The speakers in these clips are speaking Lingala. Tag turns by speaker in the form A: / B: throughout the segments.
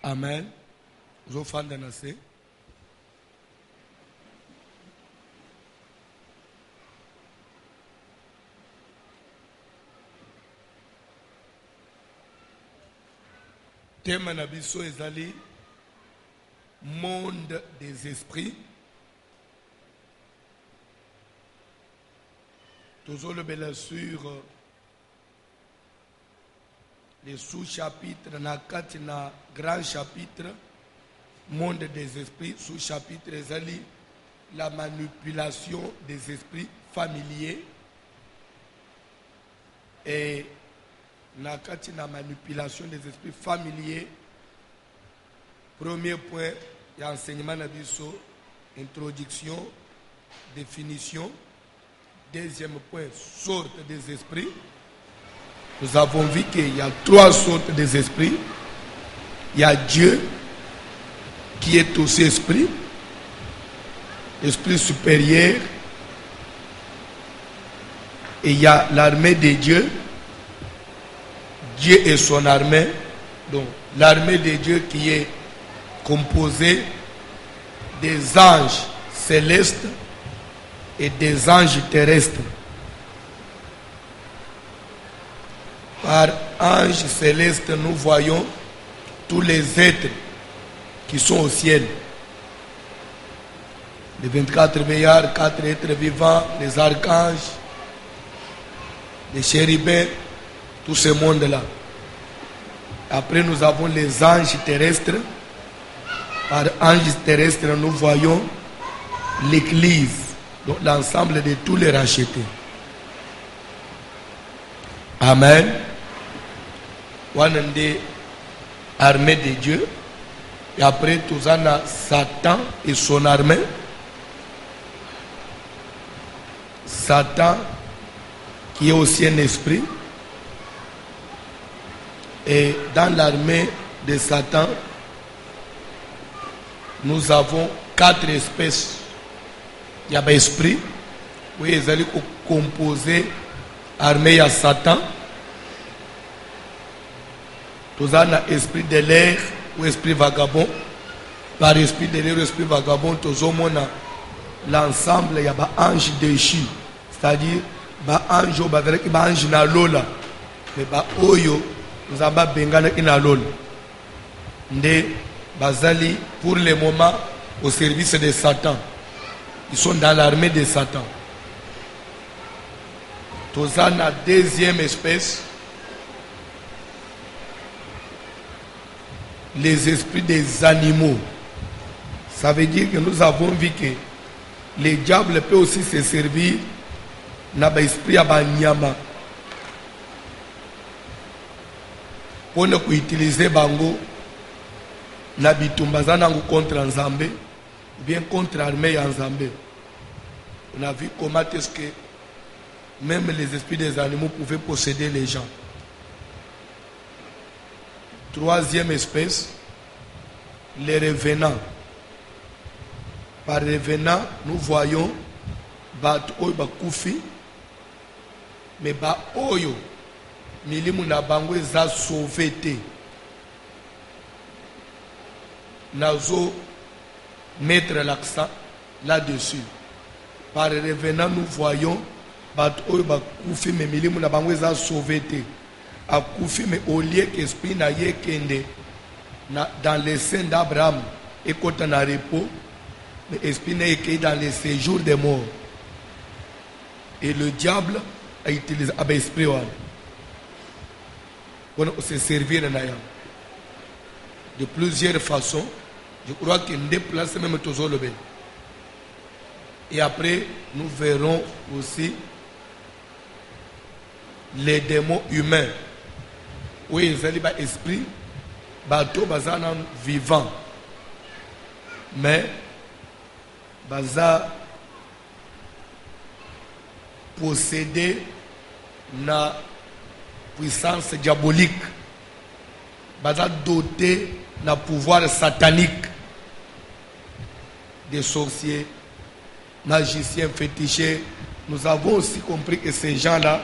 A: Amen. Zofanda nase. Thème na biso ezali monde des esprits. Tozolobela sur les sous-chapitres na kati na grand chapitre monde des esprits, sous-chapitre ezali la manipulation des esprits familiers et na kati na manipulation des esprits familiers. Premier point, il y a enseignement na biso, introduction, définition. Deuxième point, sorte des esprits. Nous avons vu qu'il y a trois sortes des esprits. Il y a Dieu qui est aussi esprit, esprit supérieur, et il y a l'armée de Dieu, Dieu et son armée. Donc l'armée de Dieu qui est composée des anges célestes et des anges terrestres. Par anges célestes, nous voyons tous les êtres qui sont au ciel. Les 24 milliards, 4 êtres vivants, les archanges, les chérubins, tout ce monde-là. Après, nous avons les anges terrestres. Par anges terrestres, nous voyons l'Église, donc l'ensemble de tous les rachetés. Amen. Wanende armée de Dieu. Et après, tout ça, on a Satan et son armée. Satan, qui est aussi un esprit. Et dans l'armée de Satan, nous avons 4 espèces. Il y a un esprit. Oui, ils allaient composer l'armée à Satan. Tout ça, on a esprit de l'air ou esprit vagabond. Par esprit de l'air ou esprit vagabond, tout ça, on a l'ensemble, il y a un ange déchu. C'est-à-dire, un ange, un ange na lola. Mais oyo, nous avons bengana ina lola. Nde bazali, pour le moment, au service de Satan. Ils sont dans l'armée de Satan. Tout ça, on a deuxième espèce. Les esprits des animaux. Ça veut dire que nous avons vu que les diables peuvent aussi se servir na ba esprit ya banyama pour ne utiliser bango na bitumba zanango contre Nzambe ou bien contre l'armée ya Nzambe. On a vu comment est-ce que même les esprits des animaux pouvaient posséder les gens. Troisième espèce, les revenants. Par revenants, nous voyons Bat Oyo Bakoufi, mais Ba Oyo, Milimu Nabango a sauvé. Nazo mettre l'accent là-dessus. Par revenants, nous voyons Bat Oyo Bakoufi, mais Milimu Nabango a sauvé. A Koufi, mais au lieu qu'esprit n'a yé kende dans les seins d'Abraham et quand on a repos, mais esprit n'a yé dans les séjours des morts. Et le diable a utilisé l'esprit pour se servir de plusieurs façons. Je crois qu'il déplace même toujours le bien. Et après, nous verrons aussi les démons humains. Oui, ils ont un esprit, bateau bazana vivant, mais baza possédé na puissance diabolique, baza doté na pouvoir satanique, des sorciers, magiciens, féticheurs. Nous avons aussi compris que ces gens-là,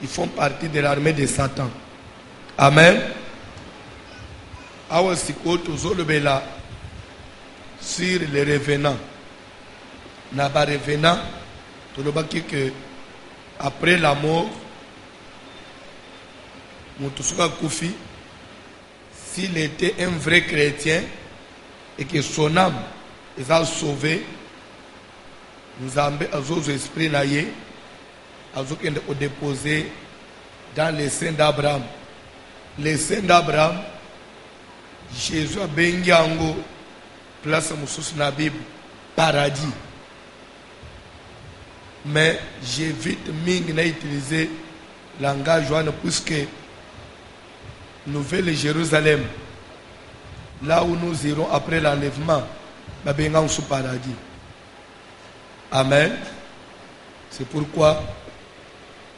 A: ils font partie de l'armée de Satan. Amen. awa sikoyo tozolobela sur les revenants. Na ba revenant tolobaki que après la mort moto soka kufi, s'il était un vrai chrétien et que son âme est sauvée, Nzambe azozo esprit na ye azokende o déposer dans les seins d'Abraham. Les seins d'Abraham, Jésus a bengi yango place mususu na Bible paradis. Mais j'évite mingi na utiliser langage wana puisque Nouvelle Jérusalem, là où nous irons après l'enlèvement, babenga sous paradis. Amen. C'est pourquoi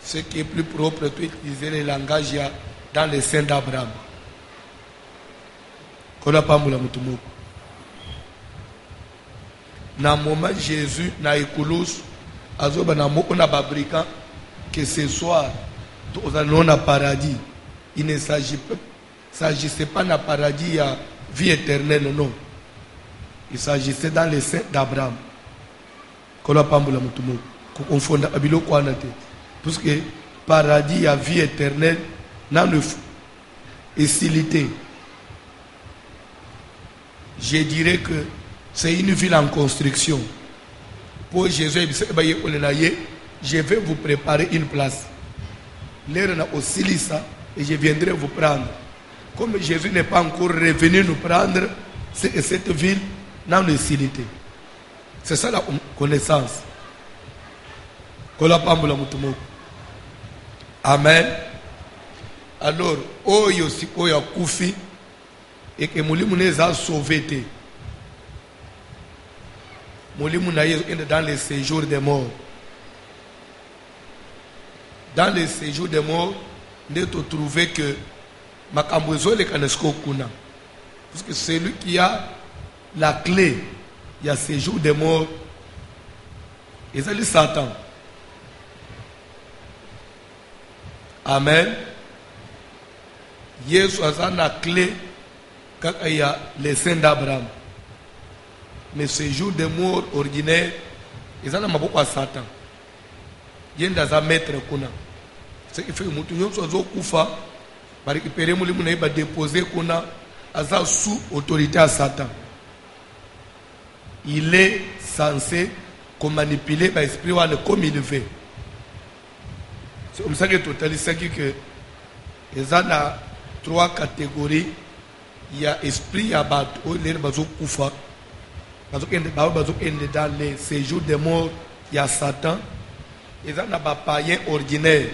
A: ce qui est plus propre, tu utiliser les langages dans les seins d'Abraham. Kola pamula mutumoko. Na moment Jésus na écoulous azoba na moko na babrika que ce soir nous allons au paradis. Il ne s'agissait pas na paradis à vie éternelle, non. Il s'agissait dans les seins d'Abraham. Kola pamula mutumoko. Ko confondre abilo kwanate. Parce que paradis à vie éternelle n'a le facilité. Je dirais que c'est une ville en construction. Pour Jésus, je vais vous préparer une place. L'air n'a aussi ça et je viendrai vous prendre. Comme Jésus n'est pas encore revenu nous prendre, cette ville n'a le facilité. C'est ça la connaissance. Amen. Alors, oyo si oyo kufi et que mulimu neza sauvé te. Mulimu na yezo dans les séjours des morts. Dans les séjours des morts, nous te trouver que makambozo le kanesko kuna. Parce que c'est lui qui a la clé. Il y a séjour des morts. Et ça dit Satan. Amen. Yesu a la clé quand il y a les seins d'Abraham. Mais ce jour de mort ordinaire, ils ont beaucoup à Satan. Il y a un maître kuna. Ce qui fait que nous sommes kufa, va récupérer mon limonade, va déposer kuna, à sous autorité à Satan. Il est censé manipuler l'esprit comme il veut. C'est comme ça que totalise que il y a 3 catégories. Il y a esprit, il y a bateau, il y a kufa. Dans les séjours des morts, il y a Satan. Il y a des païens ordinaires.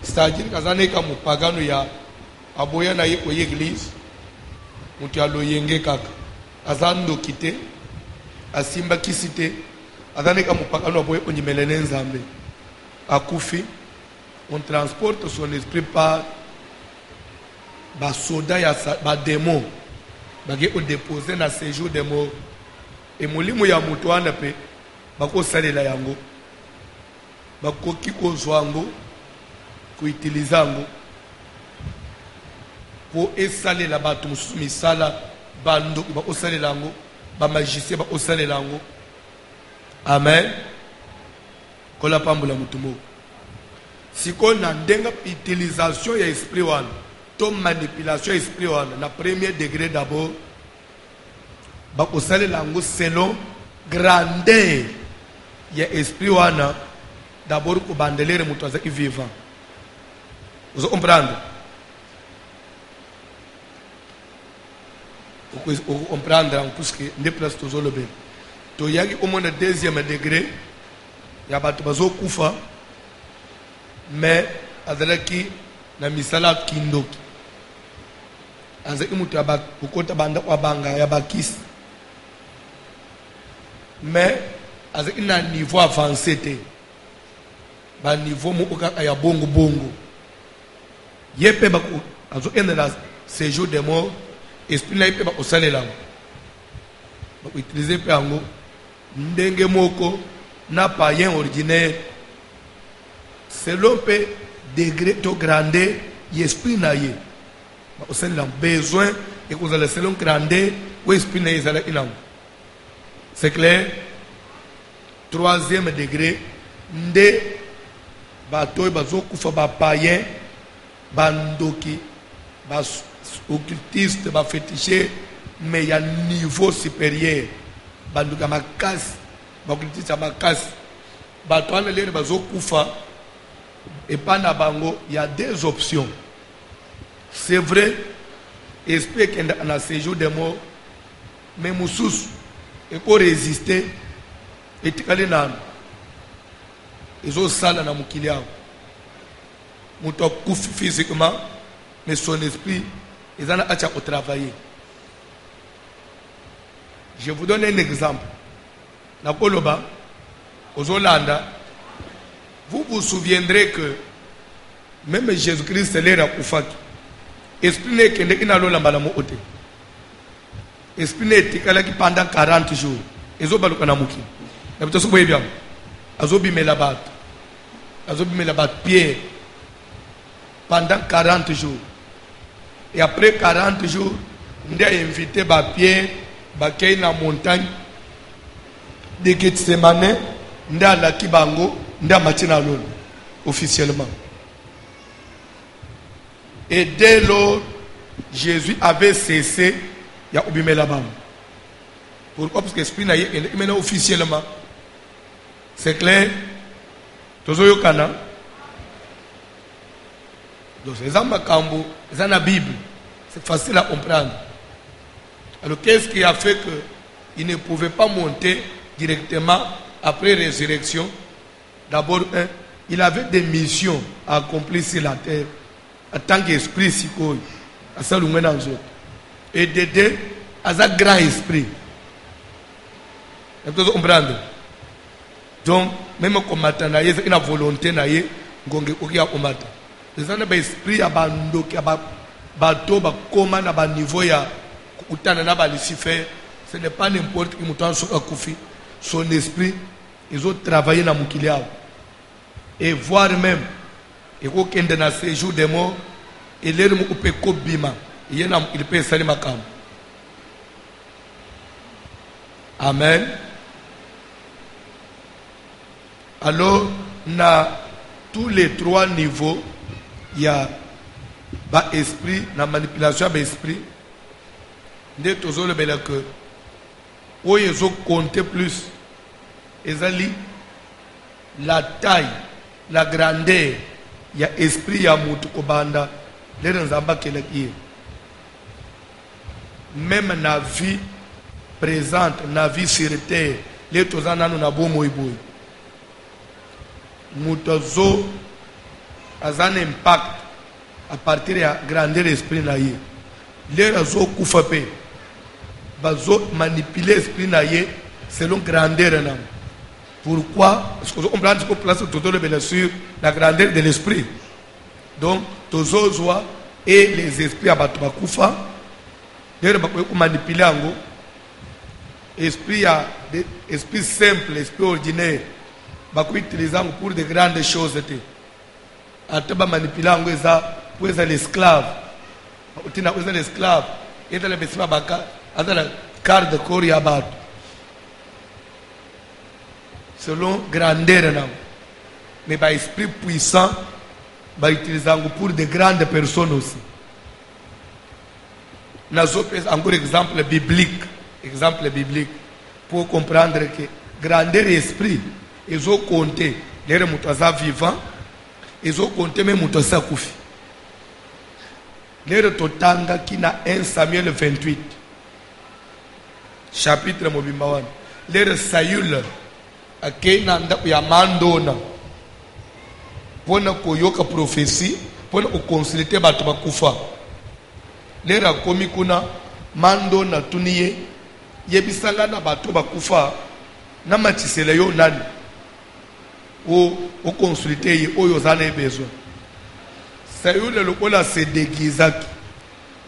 A: C'est-à-dire qu'il y a des pagans qui ont été dans l'église. Ils ont été dans l'église. Asimba kisite azaneka mupakano aboye onyimelene nzambe akufi. On transporte son esprit par ba soda ya ba démon bage o déposer na séjour des morts et mulimu ya mutu wana pe bako salela yango bakoki ko zwango ko utiliser yango pour esalela batu mususu misala bando bako salela yango ba magicien ba osale lango. Amen. Kola pambula mutumo. Si qu'on a une utilisation de l'esprit wana, ton manipulation de l'esprit wana, na premier degré d'abord, ba osale lango selon grandeur ya esprit wana, d'abord ko bandelere mutu azaki vivant. Vous comprenez? Vous comprendre puisque les places tous le bien. To yaki au moins le deuxième degré, il y a batu bazo kufa, mais azalaki na misala kindoki. Azaki mutu abat ukota banda kwa banga ya bakis. Mais azaki na niveau avancé te. Ba niveau mu oka ya bongo bongo. Yepe baku azo ende la séjour des morts. Esprit na ipe ba osalela ba utiliser pe ango ndenge moko na païen ordinaire selon pe degré to grandeur esprit na ye ba osalela besoin et que vous allez selon grandeur ou esprit na ezala inango. C'est clair? Troisième degré, nde bato bazo kufa ba païen, bandoki, ba occultiste, ba fétiché, mais il y a un niveau supérieur. Bandoka makasi, ba occultiste makasi. Bato ana lere bazo kufa et pendant bango, il y a deux options. C'est vrai, esprit qui est dans séjour des morts, mais moussous, et pour résister, et tu allez dans ils ont ça dans mon kiliao. Mouton couffe physiquement, mais son esprit, ils en ont travailler. Je vous donne un exemple. Dans Koloba, aux Hollande, vous vous souviendrez que même Jésus-Christ est là à Koufaki. Esprit n'est qu'un énalo lambala mo ote. Esprit n'est que pendant 40 jours. Ils ont baluka namuki. N'abito so bien. Azobi melabat. Azobi melabat Pierre. Pendant 40 jours. Et après 40 jours, on a invité Pierre, Bakay na montagne de Gethsemane, on a la Kibango, on a Matina Lolo, officiellement. Et dès lors, Jésus avait cessé, il y a oublié là-bas. Pourquoi? Parce que l'esprit n'a pas officiellement. C'est clair? Tozo kana. Donc, c'est ça c'est la Bible. C'est facile à comprendre. Alors, qu'est-ce qui a fait qu'il ne pouvait pas monter directement après résurrection? D'abord, il avait des missions à accomplir sur la terre. En tant qu'esprit, et de deux, à un grand esprit. Vous comprenez? Donc, même combattant, il y a une volonté, il y a une combattant. Les gens qui esprit à bando, qui a bateau, comment à niveau ya utana na ba Lucifer, ce n'est pas n'importe qui mouton sur Koufi. Son esprit, ils ont travaillé dans Moukilia. Et voir même, et au Kende na séjour des morts, et l'air mou peut kobima, il peut salir ma cam. Amen. Alors, na tous les trois niveaux, il y a ba esprit, la manipulation ba esprit. Dès toujours le bel que, où ils ont compté plus, ils ont dit la taille, la grandeur, il y a esprit, il y a moutou kobanda, les nzamba kele qui même dans la vie présente, dans la vie sur terre, les tous en ont bon moïboui. Moutozo a un impact à partir de la grandeur de l'esprit. Les réseaux koufapé, bazo manipuler l'esprit selon la grandeur. Pourquoi? Parce qu'on prend une place tout le bien sûr la grandeur de l'esprit. Donc, tozozoa et les esprits à battre koufa, les réseaux manipuler ango, esprit simple, esprit ordinaire. Bakou utilisant pour de grandes choses. Ataba manipulant pour les esclaves. Utina pour les esclaves. Et dans le bâtiment baka, dans la carte de corps yabat. Selon grandeur mais par esprit puissant, bah utilisant pour de grandes personnes aussi. Nous avons encore exemple biblique pour comprendre que grandeur esprit. Ils ont compté les moutazas vivants, ils ont compté même moutazas koufi. Les totanga qui n'a 1 Samuel 28, chapitre Mobimbawan. Les Saül, à qui n'a pas mandona, pour ne koyoka prophétie, pour ne consulter batuma koufa. Les rakomi kuna mandona tuniye, yebisanga na batuma koufa, na matisele yo nani. Au consulter où ils ont besoin. Saül le lokola se déguisaki.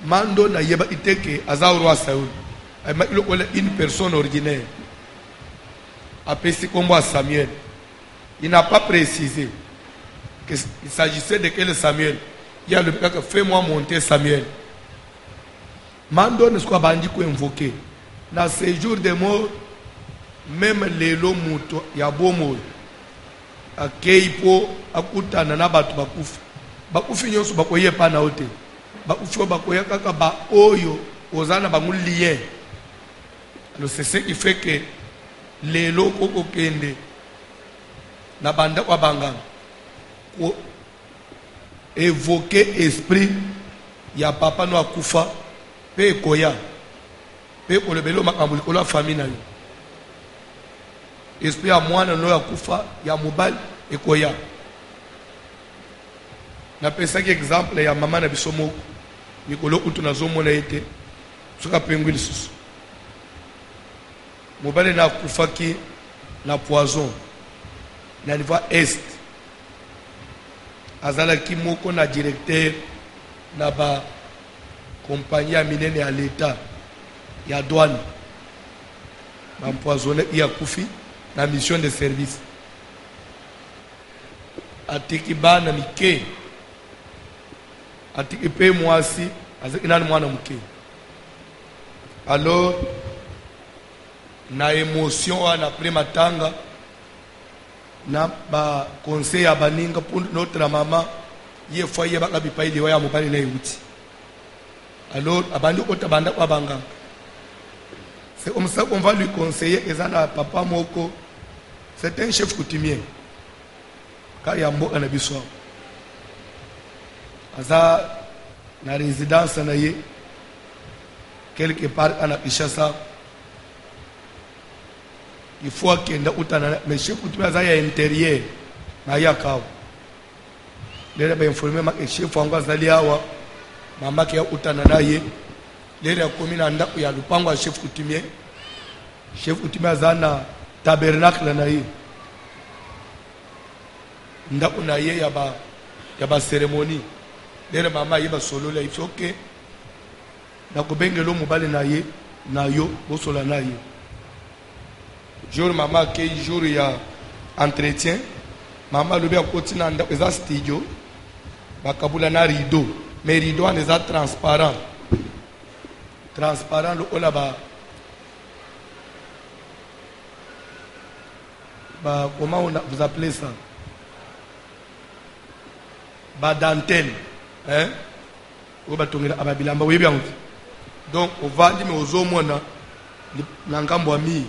A: Mando na yeba iteke azaurwa Saül. Il lokola une personne ordinaire. Après c'est comme Samuel. Il n'a pas précisé qu'il s'agissait de quel Samuel. Il y a le cas que fais-moi monter Samuel. mando ne soit bandi ko invoquer na séjour de mort même lelo muto ya bomo akeipo akutana na batu bakufi nyonso bakoye pa na ote bakufi bakoya kaka ba oyo ozana bangu lien. Alors c'est ce qui fait que lelo koko kende na banda kwa banga ko évoquer esprit ya papa no akufa pe koya pe kolebelo makambo likolo famille na yo esprit ya mwana no akufa ya mobile ekoya. Na pesaki exemple ya mama na bisomo mikolo utu na zomona ete soka pengwi lisusu mobile na akufaki na poison na niveau est azalaki moko na directeur na ba compagnie ya minene ya l'état ya douane bampoisonne ya kufi na mission de service atiki bana mike atiki pe mwasi azaki nani mwana muke. Alors na émotion wana après matanga na ba conseil ya baninga pour notre maman ye foye baka bipai de ya mobali na yuti. Alors abandi kota banda kwa banga c'est comme ça qu'on va lui conseiller ezana papa moko c'est un chef coutumier ka ya mboka na biso aza na résidence na ye quelque part à Kinshasa. Il faut qu'il y ait un chef coutumier à l'intérieur. Il y a un chef maman qui a eu un chef coutumier. Chef coutumier a un tabernacle. Il y a une cérémonie. Maman a un solo. Il faut que jour maman qui jour il y a entretien maman le bien continue dans les studio bakabula na rideau mais rideau on est transparent le là bah comment vous appelez ça ba dentelle hein ou ba tongela ababilamba oui bien donc on va dire mais aux hommes na ngambo ami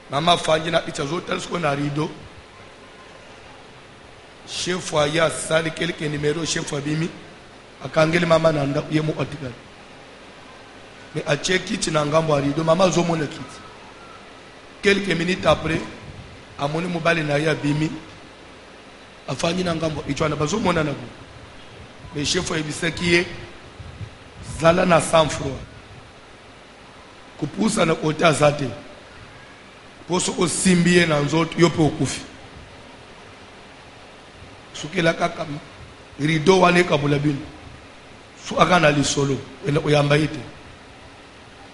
A: mama fanji na itazo telsko na rido chef ya sali quelques numéro chef abimi akangeli mama na nda yemo otikali mais a cheki tina ngambo a rido mama zo mona kiti quelques minutes après amoni mobali na ya bimi afanyi na ngambo ichwana bazo mona na go mais chef ya bisakiye zala na sang-froid kupusa na kota zate poso osimbie na nzoto yo pe okufi sukela kaka rido wane kabula bino su akana lisolo ene oyamba ite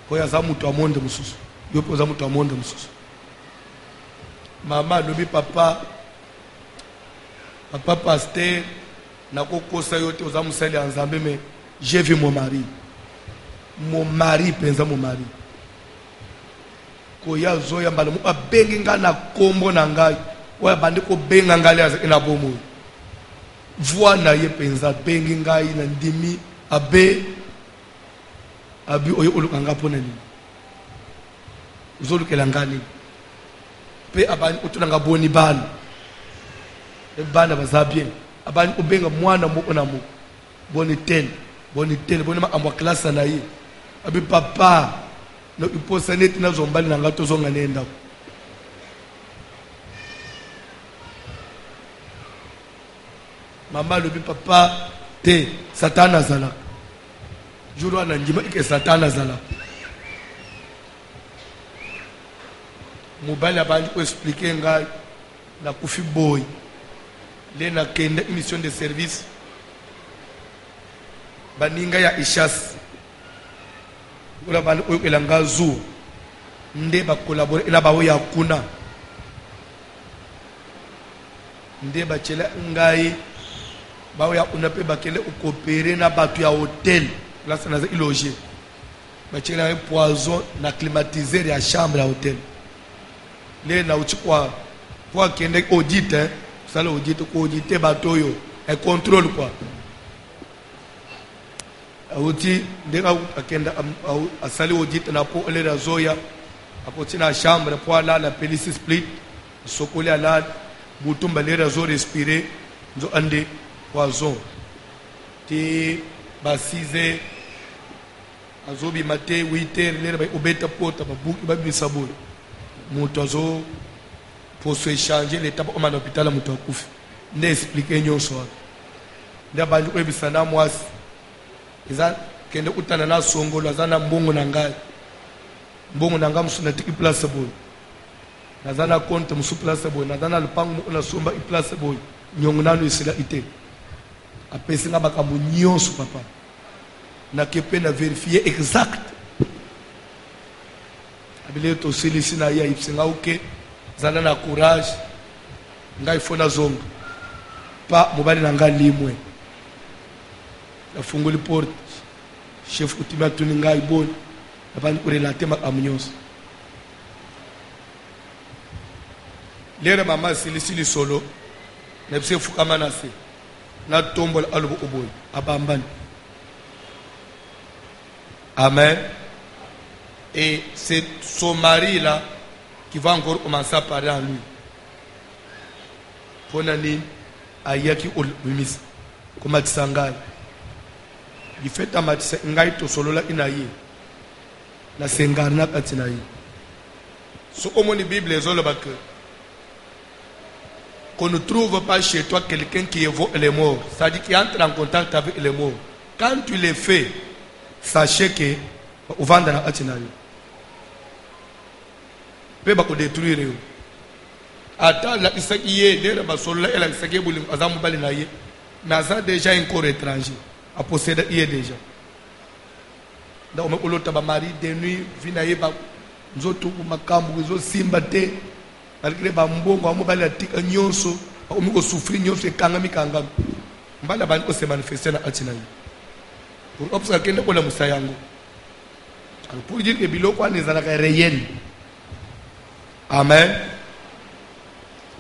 A: ko ya za mutu amonde mususu yo pe za mutu amonde mususu mama lobi papa pasteur na kokosa yote oza musali ya nzambe mais j'ai vu mon mari penza mon mari koya zoya mbala mu abengi nga na kombo na ngai oya bandi ko benga ngali aza ina bomo voix na ye penza bengi ngai na ndimi abi oyo olukanga pona ni uzolukela ngani pe abani utulanga boni bana bana baza bien abani ubenga mwana moko na moko boni tel boni ma amwa classe na ye abi papa no iposa neti na zombali na ngato zonga nenda mama lobi papa te satana zala juro ana njima ike satana zala mobali abandi ko expliquer ngai na kufi boy le na kenda émission de service baninga ya ishas kula bali oyelanga zu nde ba collaborer na bawo ya kuna nde ba chela ngai bawo ya kuna pe bakele ukopere na batu ya hotel place naza iloger bachela un poison na climatiser ya chambre à hôtel les na uchikwa pour kende audit hein ça l'audit ko auditer bateau yo un contrôle quoi auti ndenga akenda asali audit na po le razoya akoti na chambre pour la police split sokoli ala butumba le razo respirer nzo ande poison ti ba 6h azobi matin 8h lera ba obeta pota ba buki ba bisabo moto azo pour se échanger l'état au man hôpital moto akufi nde expliquer nyonso nda ba ko bisana mwasi iza kende utana na songolo azana mbongo na ngai mbongo na ngam suna tiki place boy nazana compte musu place boy nazana lupango na somba i place boy nyongo nanu isila ite apesi nga bakambo nyonso papa na kepe na vérifier exact abile to silisi na ya ipsinga uke zana na courage ngai fona zonga pa mobali na nga limwe afunguli porte chef kutima tuni ngai bon abani kurelate makambo nyonso lera mama silisi solo na bise fukama na se na tombola alubo oboy abambani. Amen. Et c'est son mari là qui va encore commencer à parler en lui. Ponani ayaki ulumisa comme atsangai. Il fait amatisa ngai to solo la inayi. La sengarna katinayi. So comme la Bible est qu'on ne trouve pas chez toi quelqu'un qui évoque les morts, c'est-à-dire qui entre en contact avec les morts. Quand tu les fais, sachez que au vendre na atinayo pe ba ko détruire ata la isakiye dera ba solla ela isake bulim azamu bali na ye mais ça déjà un corps étranger a posséder y déjà donc on olota ba mari de nuit vinaye ba nzoto makambu zo simba te malgré ba mbongo amu bali atika nyonso o mi ko souffrir nyonso kanga mikanga mbala bani ko se manifester na atinayo pour observer que nous musayango pour dire que biloko n'est pas réel. Amen.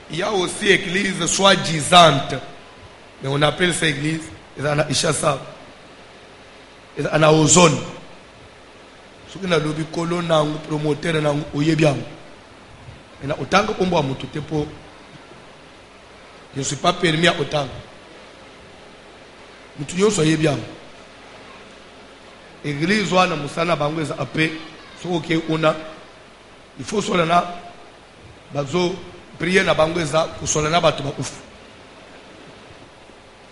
A: Il y a aussi église soi-disante, mais on appelle cette église ezana ishasa ezana ozone soki na lobi kolo nangu promoteur nangu oyebiango ena otanga kombo ya mutu te po je ne suis pas permis à otanga mutu nyonso oyebiango église wana musana bango eza ape soki una il faut solana bazo prier na bango eza kusolana bato bakufu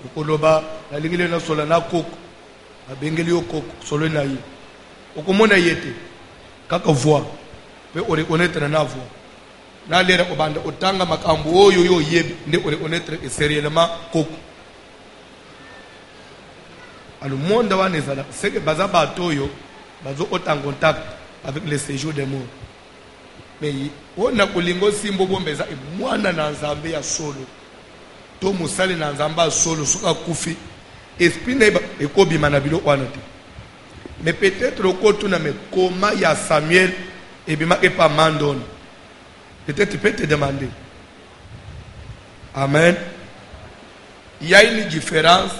A: okoloba na lingile na solana koko abengeli yo koko solo na yi okomona yete kaka voix pe o reconnaître na voix na lera obanda otanga makambo oyo yo yebi nde o reconnaître sérieusement koko. Alors, le monde c'est que baza batoyo bazo en contact avec le séjour des morts. Mais on a kolingo simbo bombeza e mwana na nzambe ya solo. To musali na nzamba solo suka kufi. Esprit na ekobi manabilo wana te. Mais peut-être au kotu na me comment ya Samuel et bima e pas mandon. Peut-être tu peux te demander. Amen. Il y a une différence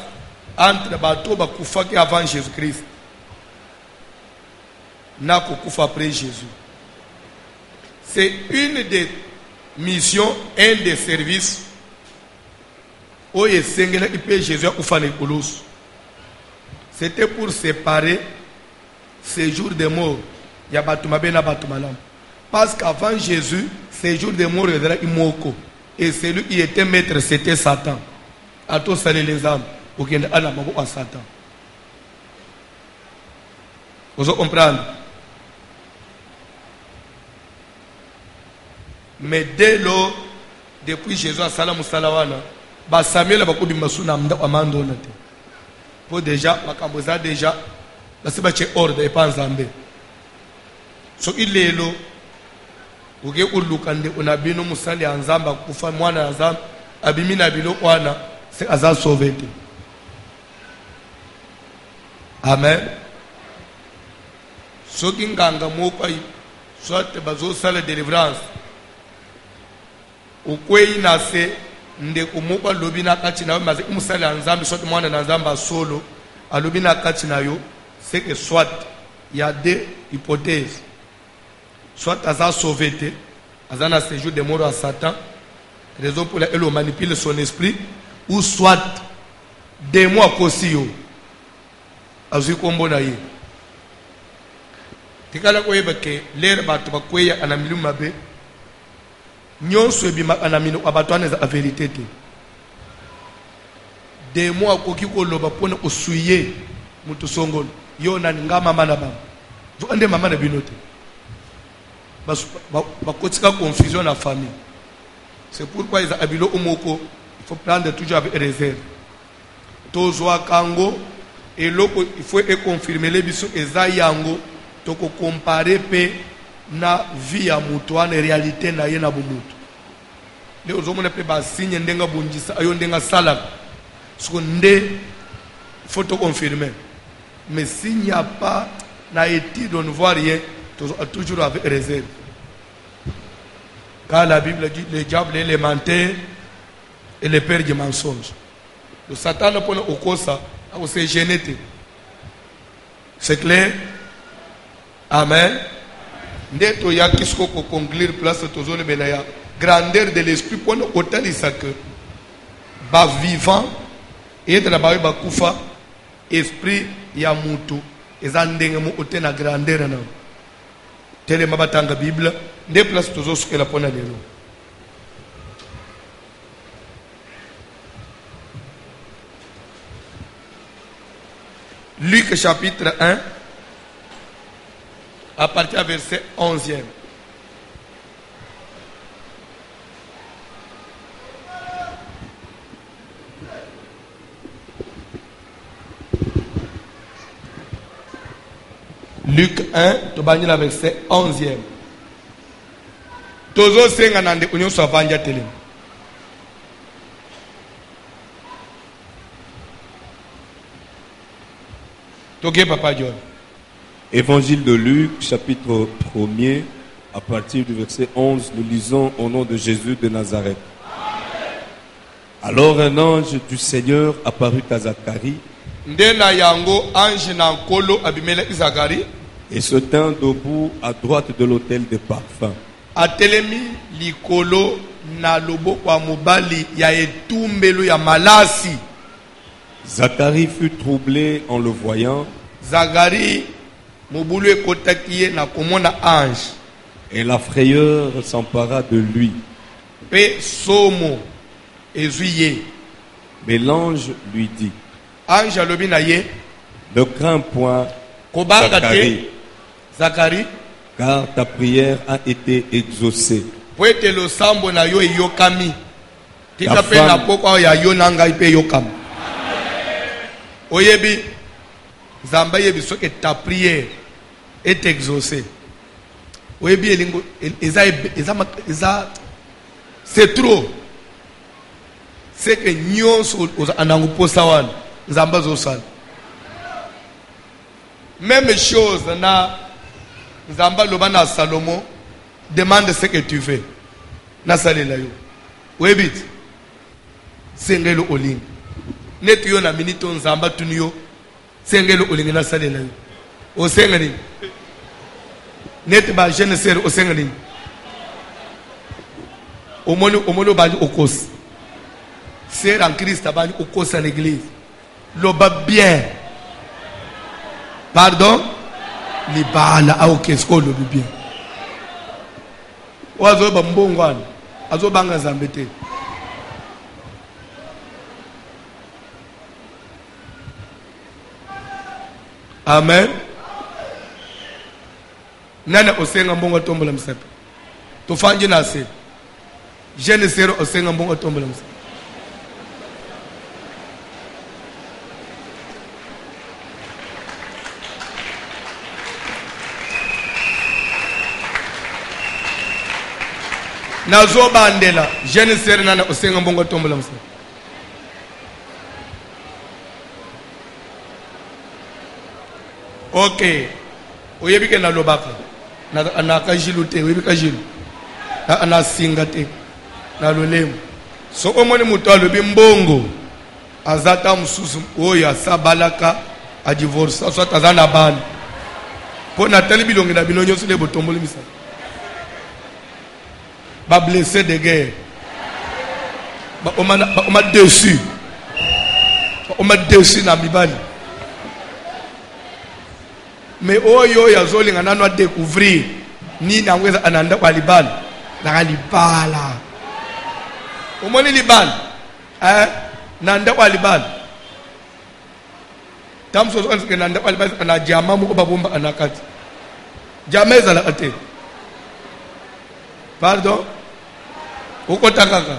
A: entre bateau bakufa qui avant Jésus-Christ na kufa après Jésus. C'est une des missions, un des services où Jésus a kufa Nicolas. C'était pour séparer ces jours de mort. Il y a batumabe na batumalam. Parce qu'avant Jésus, ces jours de mort étaient imoko. Et celui qui était maître, c'était Satan. À tous saler les âmes. À Satan. Vous comprenez? Mais dès lors, depuis Jésus a salam salawana, ba Samuel ba ko bimasu na mda amando na te. Pour déjà makamboza déjà ba se ba che ordre et pas nzambe. So ilelo uge ulukande unabino musali anzamba kufa mwana anzamba abimina bilo wana c'est aza sauvé. Amen. soki nganga moko soit bazosala délivrance okwei na se ndeko moko alobi na kati na yo maze musala ya nzambe soit mwana na nzambe solo alobi na kati na yo, c'est que soit il y a deux hypothèses, soit aza sauvé te aza na séjour de mort à Satan, raison pour laquelle on manipule son esprit, ou soit démon akosi yo azwi kombo na ye. Tikala koyeba ke lere bato bakweya ana milimu mabe nyonso ebima ana mino abato aneza a vérité te. Démon akoki koloba pona osuye mutu songolo yo na nga mama na baba zo ande mama na bino te bakotika confusion na famille. C'est pourquoi ils abilo omoko il faut prendre toujours avec réserve. Tozwa kango et loko il faut confirmer les biso eza yango toko comparer pe na vie ya mutu ana réalité na ye na bomutu. Le ozomona pe ba signe ndenga bundisa ayo ndenga sala ce nde faut te confirmer. Mais s'il n'y a pas na étude on ne voit rien, toujours avec réserve. Car la Bible dit le diable est le menteur et le père du mensonge. Le Satan n'a pas au kosa à se gêner. C'est clair? Amen. Ndeto ya kisko ko conclure place tozone benaya grandeur de l'esprit pour nous otalisa que ba vivant et de la ba kufa esprit ya mutu ezandenge mu otena grandeur na tele mabatanga Bible nde place tozo sukela pona lelo. Luc chapitre 1 à partir du verset 11e. Luc 1, tu vas lire le verset 11e. Tozo senga nande unyo savanja tele. Toke papa John.
B: Évangile de Luc, chapitre 1er, à partir du verset 11, nous lisons au nom de Jésus de Nazareth. Amen. Alors un ange du Seigneur apparut à Zacharie
A: Ndena yango ange na nkolo abimela Zacharie
B: et se tint debout à droite de l'autel de parfum.
A: Atelemi likolo na loboko ya mobali ya etumbelo ya malasi.
B: Zacharie fut troublé en le voyant.
A: Zacharie mobulu ekotaki ye na komona ange.
B: Et la frayeur s'empara de lui.
A: Pe somo ezwi ye.
B: Mais l'ange lui dit:
A: Ange alobi na ye,
B: ne crains point,
A: kobanga te
B: Zacharie,
A: Zacharie,
B: car ta prière a été exaucée.
A: po ete losambo na yo eyokami. Tika
B: Ta
A: pe na
B: femme-
A: poko ya yo na ngai pe eyokami. Oyebi Zamba yebi soki ta prière est exaucée. Oyebi elingo eza c'est trop. C'est que nyonso anangu posa wana Zamba zosala. Même chose na Zamba loba na Salomon, demande ce que tu veux. Na salela yo. Oyebi sengelo olingi. Netu yo na minito Nzamba tuni yo sengelo olingi na salela yo. O sengeli. Netu ba jeune sœur o sengeli. Omoni ba okosi. Sœur en Christ ba okosi à l'église. Loba bien. Pardon? Libala a okesko lobi bien. Wazo ba mbongwana. Azo banga Zambete. Amen. Nana osenga mbongo tombola msepe. Tufanje na se. Jeune sero osenga mbongo tombola msepe. Nazo bandela jeune sero nana osenga mbongo tombola msepe. Ok. oyebi ke nalobaka na kajilu te oyebi kajilu na singa te na lolemo so omoni moto alobi mbongo azata mususu oyo asabalaka a divorce soit aza na bana mpo na tali bilongi na bino nyonso nde botomboli misala bablesse de guerre baoma dessus baoma dessus na mibali mais oyo azolinga nano adécouvrir nini yango eza na ndako ya libala naka libala omoni libala na ndako ya libala tamusosoke na ndako ya libala na jama moko babomba na kati jama ezalaka te pardon okota kaka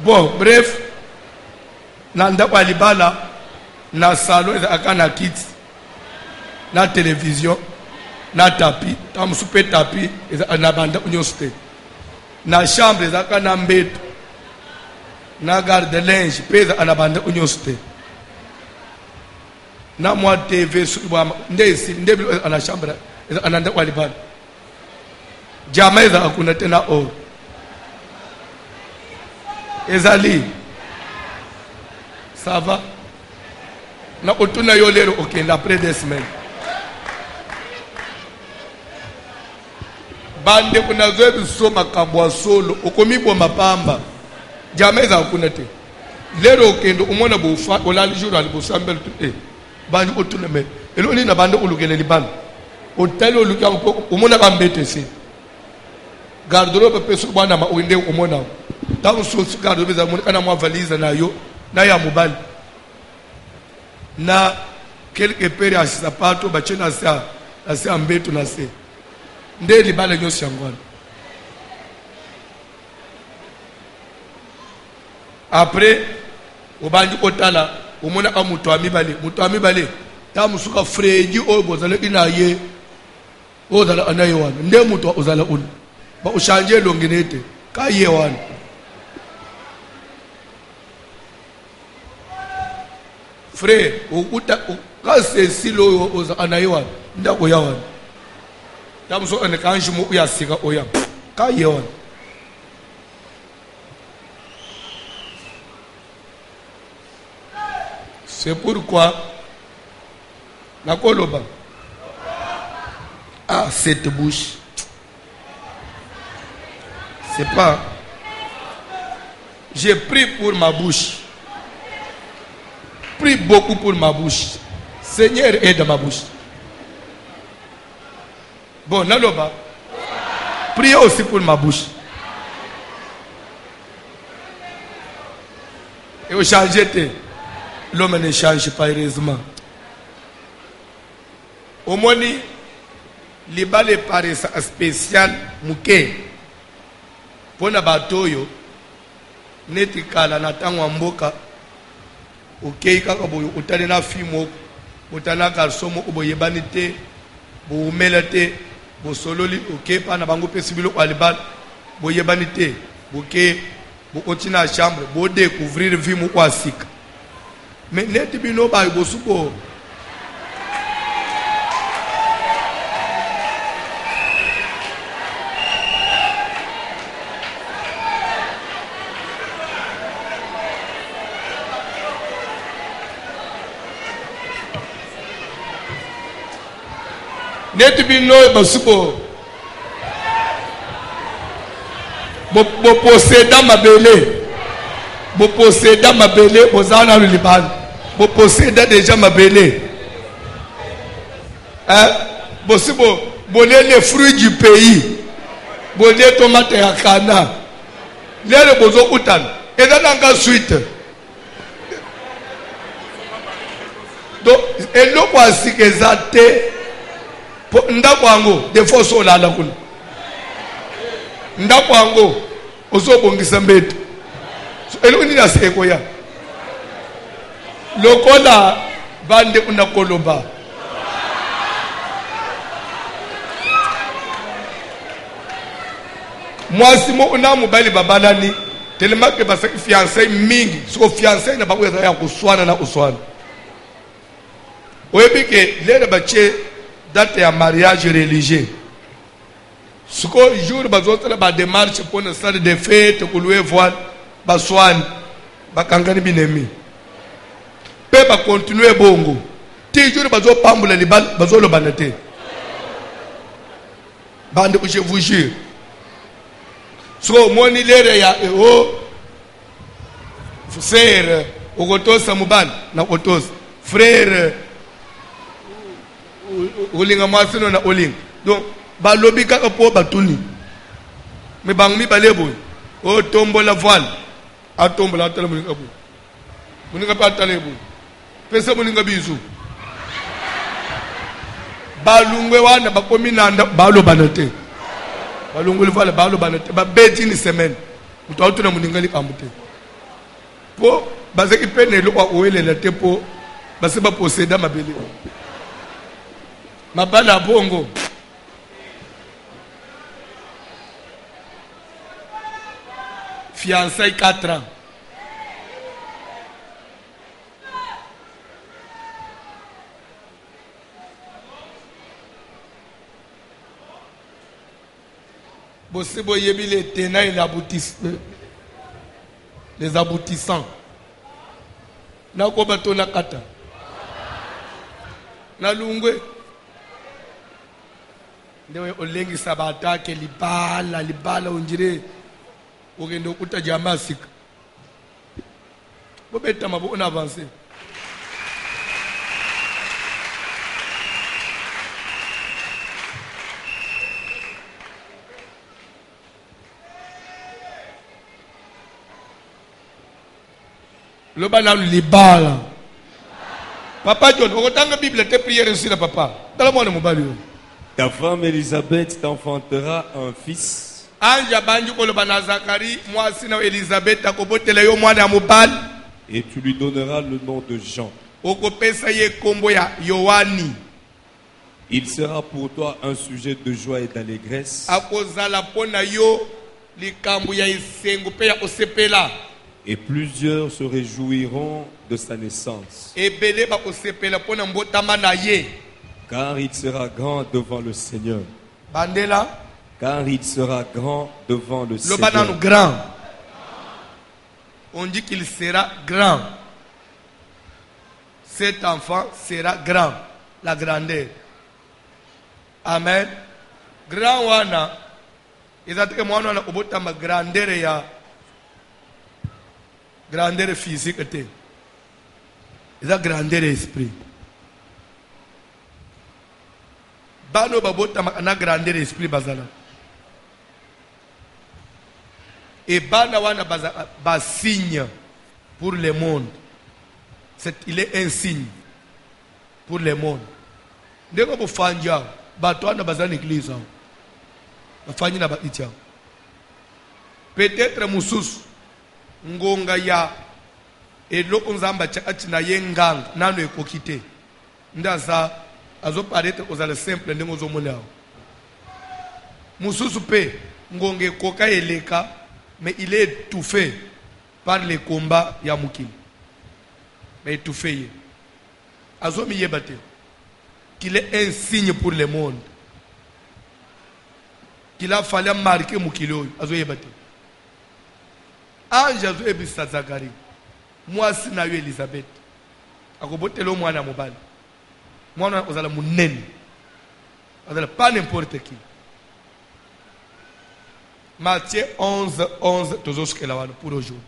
A: bon bref na ndako ya libala na salon ezalaka na kiti na télévision na tapi tamusu mpe tapi na bandako nyonso te na chambre ezalaka na mbeto na garde linge mpe ezalaka na bandako nyonso te na mwa tv nde esili nde bilo na chambre ezalaka na ndako ya libala jama ezalaka kuna te na oro ezali ça va na otuna yo lero okende après 2 semaines bande kuna zoe biso makambo ya solo okomiboma pamba jama ezalaka kuna te lero okende omona bofa olali jour ali bosambela te bandi otuna me eloni na bande olukele libanda otali oluka mpo omona bambete se garde-robe pe so bwana ma oinde omona tango so garde-robe za mona kana mwa valise na yo na ya mobali na quelque paire ya sapato bache na sa mbeto na se nde libala nyonso yango wana après obandi otala omonaka moto ya mibale ta mosuka fredi oyo bozalaki na ye oyo ozala na ye wana nde moto ozala una ba ochange elongi na ete ka ye wana frère ka sesile oyo ozala na ye wana ndako ya wana ta mosuka ane ka ange mo oyo asika oya ka ye wana c'est pourquoi nakoloba cette bouche c'est pas j'ai pris pour ma bouche prie beaucoup pour ma bouche Seigneur aide ma bouche bon naloba priez aussi pour ma bouche et au changer l'homme ne change pas heureusement au moni libale paraît spécial muke pona batoyo neti kala na tango mboka okei kaka boyo otale na fimo otana karsomo oboyebani te boumela te bosololi okei pa na bango pesi bilo kwa libala boyebani te boke bokotina chambre bo découvrir vimo kwa sika mais neti bino ba bosuko neti bino basuko bo posséda mabele bozana le Liban bo posséda déjà mabele bosibo bolé les fruits du pays bolé tomate ya kana lele bozo utana ezananga suite donc eloko asikezate ndako yango defo solala kuna ndako yango ozobongisa mbeto eloko nini aseko ya lokola bande unakoloba mwasi mo una mobali babalani tellement que basa fiancé mingi so fiancé na bango ya kuswana na uswana oyebi ke lere batie date ya mariage religieux siko jour bazosala badémarche mpona salle de fête kolue voile baswani bakangani binemi mpe bakontinue bongo ti jour bazopambola libala bazolobana te bandeko je vous jure siko omoni lere ya frère okotosa mobali na kotosa frère olinga mwasino na olinga donc balobi kaka mpo batuni me bango mibale boye otombola voile atombola atala moninga boye moninga mpe atala ye boye pesa moninga bizu balungwe wana bakomi nanda balobana te balungwe voile balobana te babeti ni semaine moto aotuna moninga likambo te mpo bazaki mpe na eloko akowelela te mpo base baposeda mabele mabala ya bongo fiançailles 4 ans bosi boyebi les tenants et les aboutissants nakoba to nakata nalungwe ndewe olengisa batake libala unjire ogende okuta jamaa sika bobeta mabo on avance loba na libala papa John okotanga bible te prière sur la papa tala mwana mobali yo.
B: Ta femme Élisabeth t'enfantera un fils.
A: Anja banju koloba na Zakari mwasi na Elisabeth akobotela yo mwana mobali.
B: Et tu lui donneras le nom de Jean.
A: Okopesa ye kombo ya Yohani.
B: Il sera pour toi un sujet de joie et d'allégresse.
A: Akozala pona yo likambo ya isengo pe ya osepela.
B: Et plusieurs se réjouiront de sa naissance.
A: Ebele ba osepela pona mbotama na ye.
B: Car il sera grand devant le Seigneur.
A: Bandela.
B: Car il sera grand devant le Seigneur.
A: Le banano grand. On dit qu'il sera grand. Cet enfant sera grand. La grandeur. Amen. Grand wana. Izatike mwana wana obotama grandeur ya. Grandeur physique te. Iza grandeur esprit. Bano babota na grandeur esprit bazala. Et bana wana ba signe pour le monde. Il est un signe pour le monde. Ndeko bo fanja bato wana bazana église. Bafanya na ba itia. Peut-être mususu ngonga ya eloko nzamba chakati na yengang nano ekokite. Ndaza azo paraître aux ale simple ndenge ozomona mususu pe ngonge koka eleka mais il est étouffé par les combats ya mukili mais étouffé azo miyeba te qu'il est un signe pour le monde qu'il a fallu marquer mukili oyo azo yeba te ange azo ebisa Zakari mwasi na yo Elisabeth akobotela mwana mobali mwana ozala munene ozala pas n'importe qui. Matthieu 11 tozosukela wana pour aujourd'hui.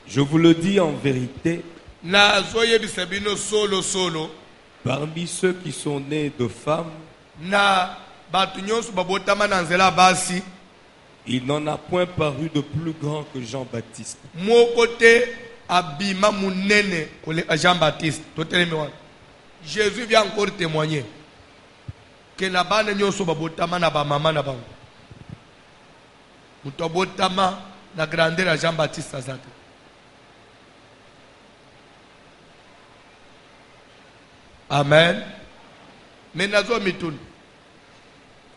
B: Je vous le dis en vérité,
A: na zoyebisa bino solo
B: parmi ceux qui sont nés de femmes,
A: na batu nyonso babotama na nzela basi,
B: il n'en a point paru de plus grand que Jean-Baptiste.
A: Moko te abima munene kole Jean-Baptiste. Totelemi wana. Jésus vient encore témoigner que na bana nyonso babotama na ba mama na bango. Muto botama na grandeur ya Jean-Baptiste azate. Amen. mais nazo mituna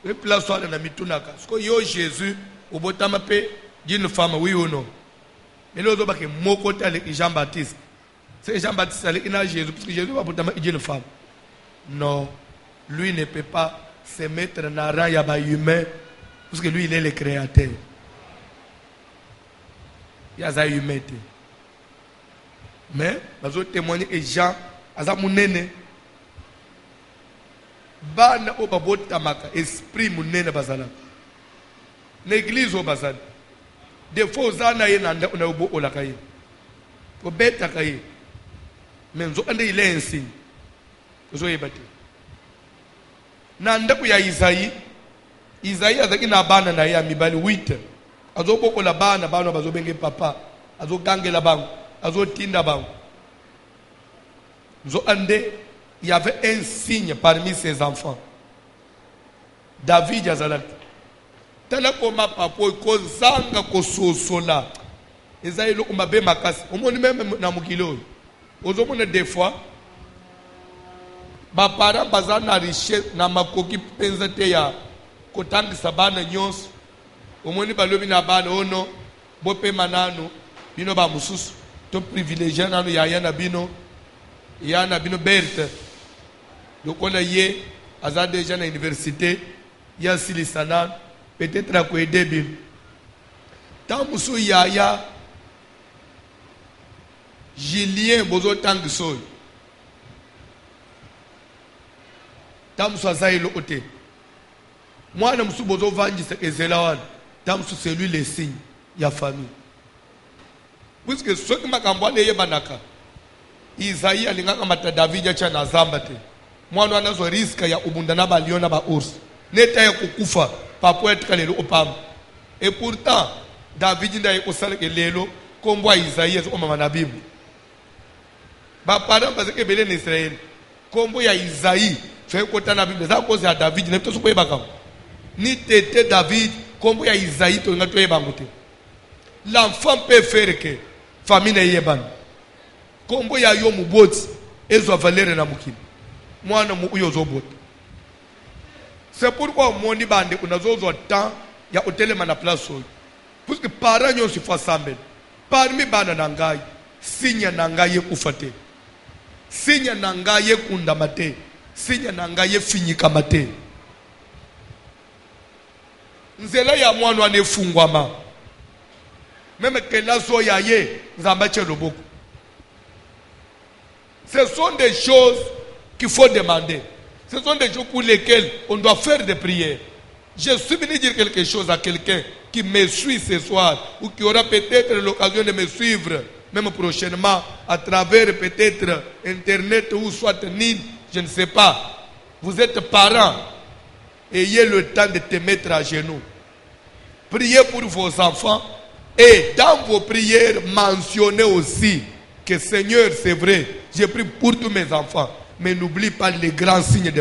A: et place soit na mituna ka parce que yo Jésus au botama pe d'une femme oui ou non mais l'autre ba ke moko tale Jean-Baptiste c'est Jean-Baptiste avec Jésus parce que Jésus va botama d'une femme non lui ne peut pas se mettre dans rang ya ba humain parce que lui il est le créateur ya za humain mais bazo témoigner et Jean aza munene bana o babotamaka esprit munene bazala l'église o bazala des fois zana ye nanda na ubo olakaye ko beta kaye menzo ande ile ensi zo yebate nanda ku ya Isaïe azaki na bana na ya mibali 8 azo bokola bana bazo benge papa azo gangela bango azo tinda bango zo ande il y avait un signe parmi ses enfants. David Azalat. Tala koma papo ko zanga ko sosola. Ezaïe lo kumba be makasi. Omoni même na mukilo. Ozomona des fois ba para bazana riche na makoki penza te ya kotangisa bana nyonso. Omoni balobi na bana ono bope manano bino ba mususu to privilégié nanu ya yana bino Berthe. Donc on a yé, à déjà à l'université, il y a Silisana, peut-être à quoi aider. Tant que Yaya, Julien, Bozo Tang Soy. Tant que Zaï l'ôté. Moi, je suis Bozo Vangi, c'est Ezelawan. Tant que c'est lui les signes, il y a famille. Puisque ceux qui m'ont dit, Banaka. Isaïe alingaka mata David ya chana zambate mwana anazo riska ya ubundana baliona ba urs neta ya kukufa papo etka lelo opam et pourtant David ndaye kosaleke lelo kombo Isaïe zo mama na Bible ba parents parce que belé en Israël kombo ya Isaïe fait kota na Bible za cause ya David ne to so koyeba kam ni tete David kombo ya Isaïe to ngato yeba ngote l'enfant peut faire que famille ne yebana kombo ya yo muboti ezo valere na mukini mwana mu uyo zobota c'est pourquoi mondi bande unazozo temps ya utelema na place oyo parce que parents yo sifa sambe parmi bana nangai sinya nangai kufate sinya nangai kunda mate sinya nangai finyika mate nzela ya mwana anefungwama meme kelazo ya ye nzamba cheloboko. Ce sont des choses qu'il faut demander. Ce sont des choses pour lesquelles on doit faire des prières. Je suis venu dire quelque chose à quelqu'un qui me suit ce soir ou qui aura peut-être l'occasion de me suivre, même prochainement, à travers peut-être Internet ou soit NID, je ne sais pas. Vous êtes parents. Ayez le temps de te mettre à genoux. Priez pour vos enfants et dans vos prières, mentionnez aussi que Seigneur, c'est vrai, j'ai pris pour tous mes enfants, mais n'oublie pas les grands signes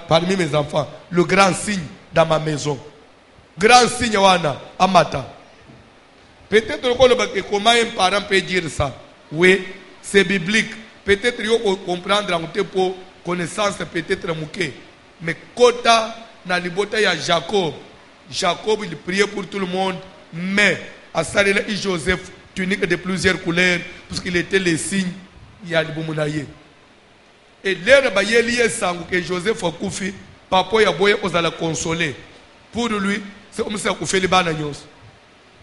A: parmi mes enfants, le grand signe dans ma maison. Grand signe, wana, amata. Peut-être que comment un parent peut dire ça? Oui, c'est biblique. Peut-être qu'il faut comprendre en pour connaissance, peut-être mouké. Mais kota, na libota ya Jacob. Jacob, il priait pour tout le monde, mais à Salela et Joseph, tunique de plusieurs couleurs, parce qu'il était les signes, il y a le boumounaye. Et l'air bayeli sang que Joseph a koufi, papa ya boye osala consoler. Pour lui, c'est comme ça qu'on fait les bananios.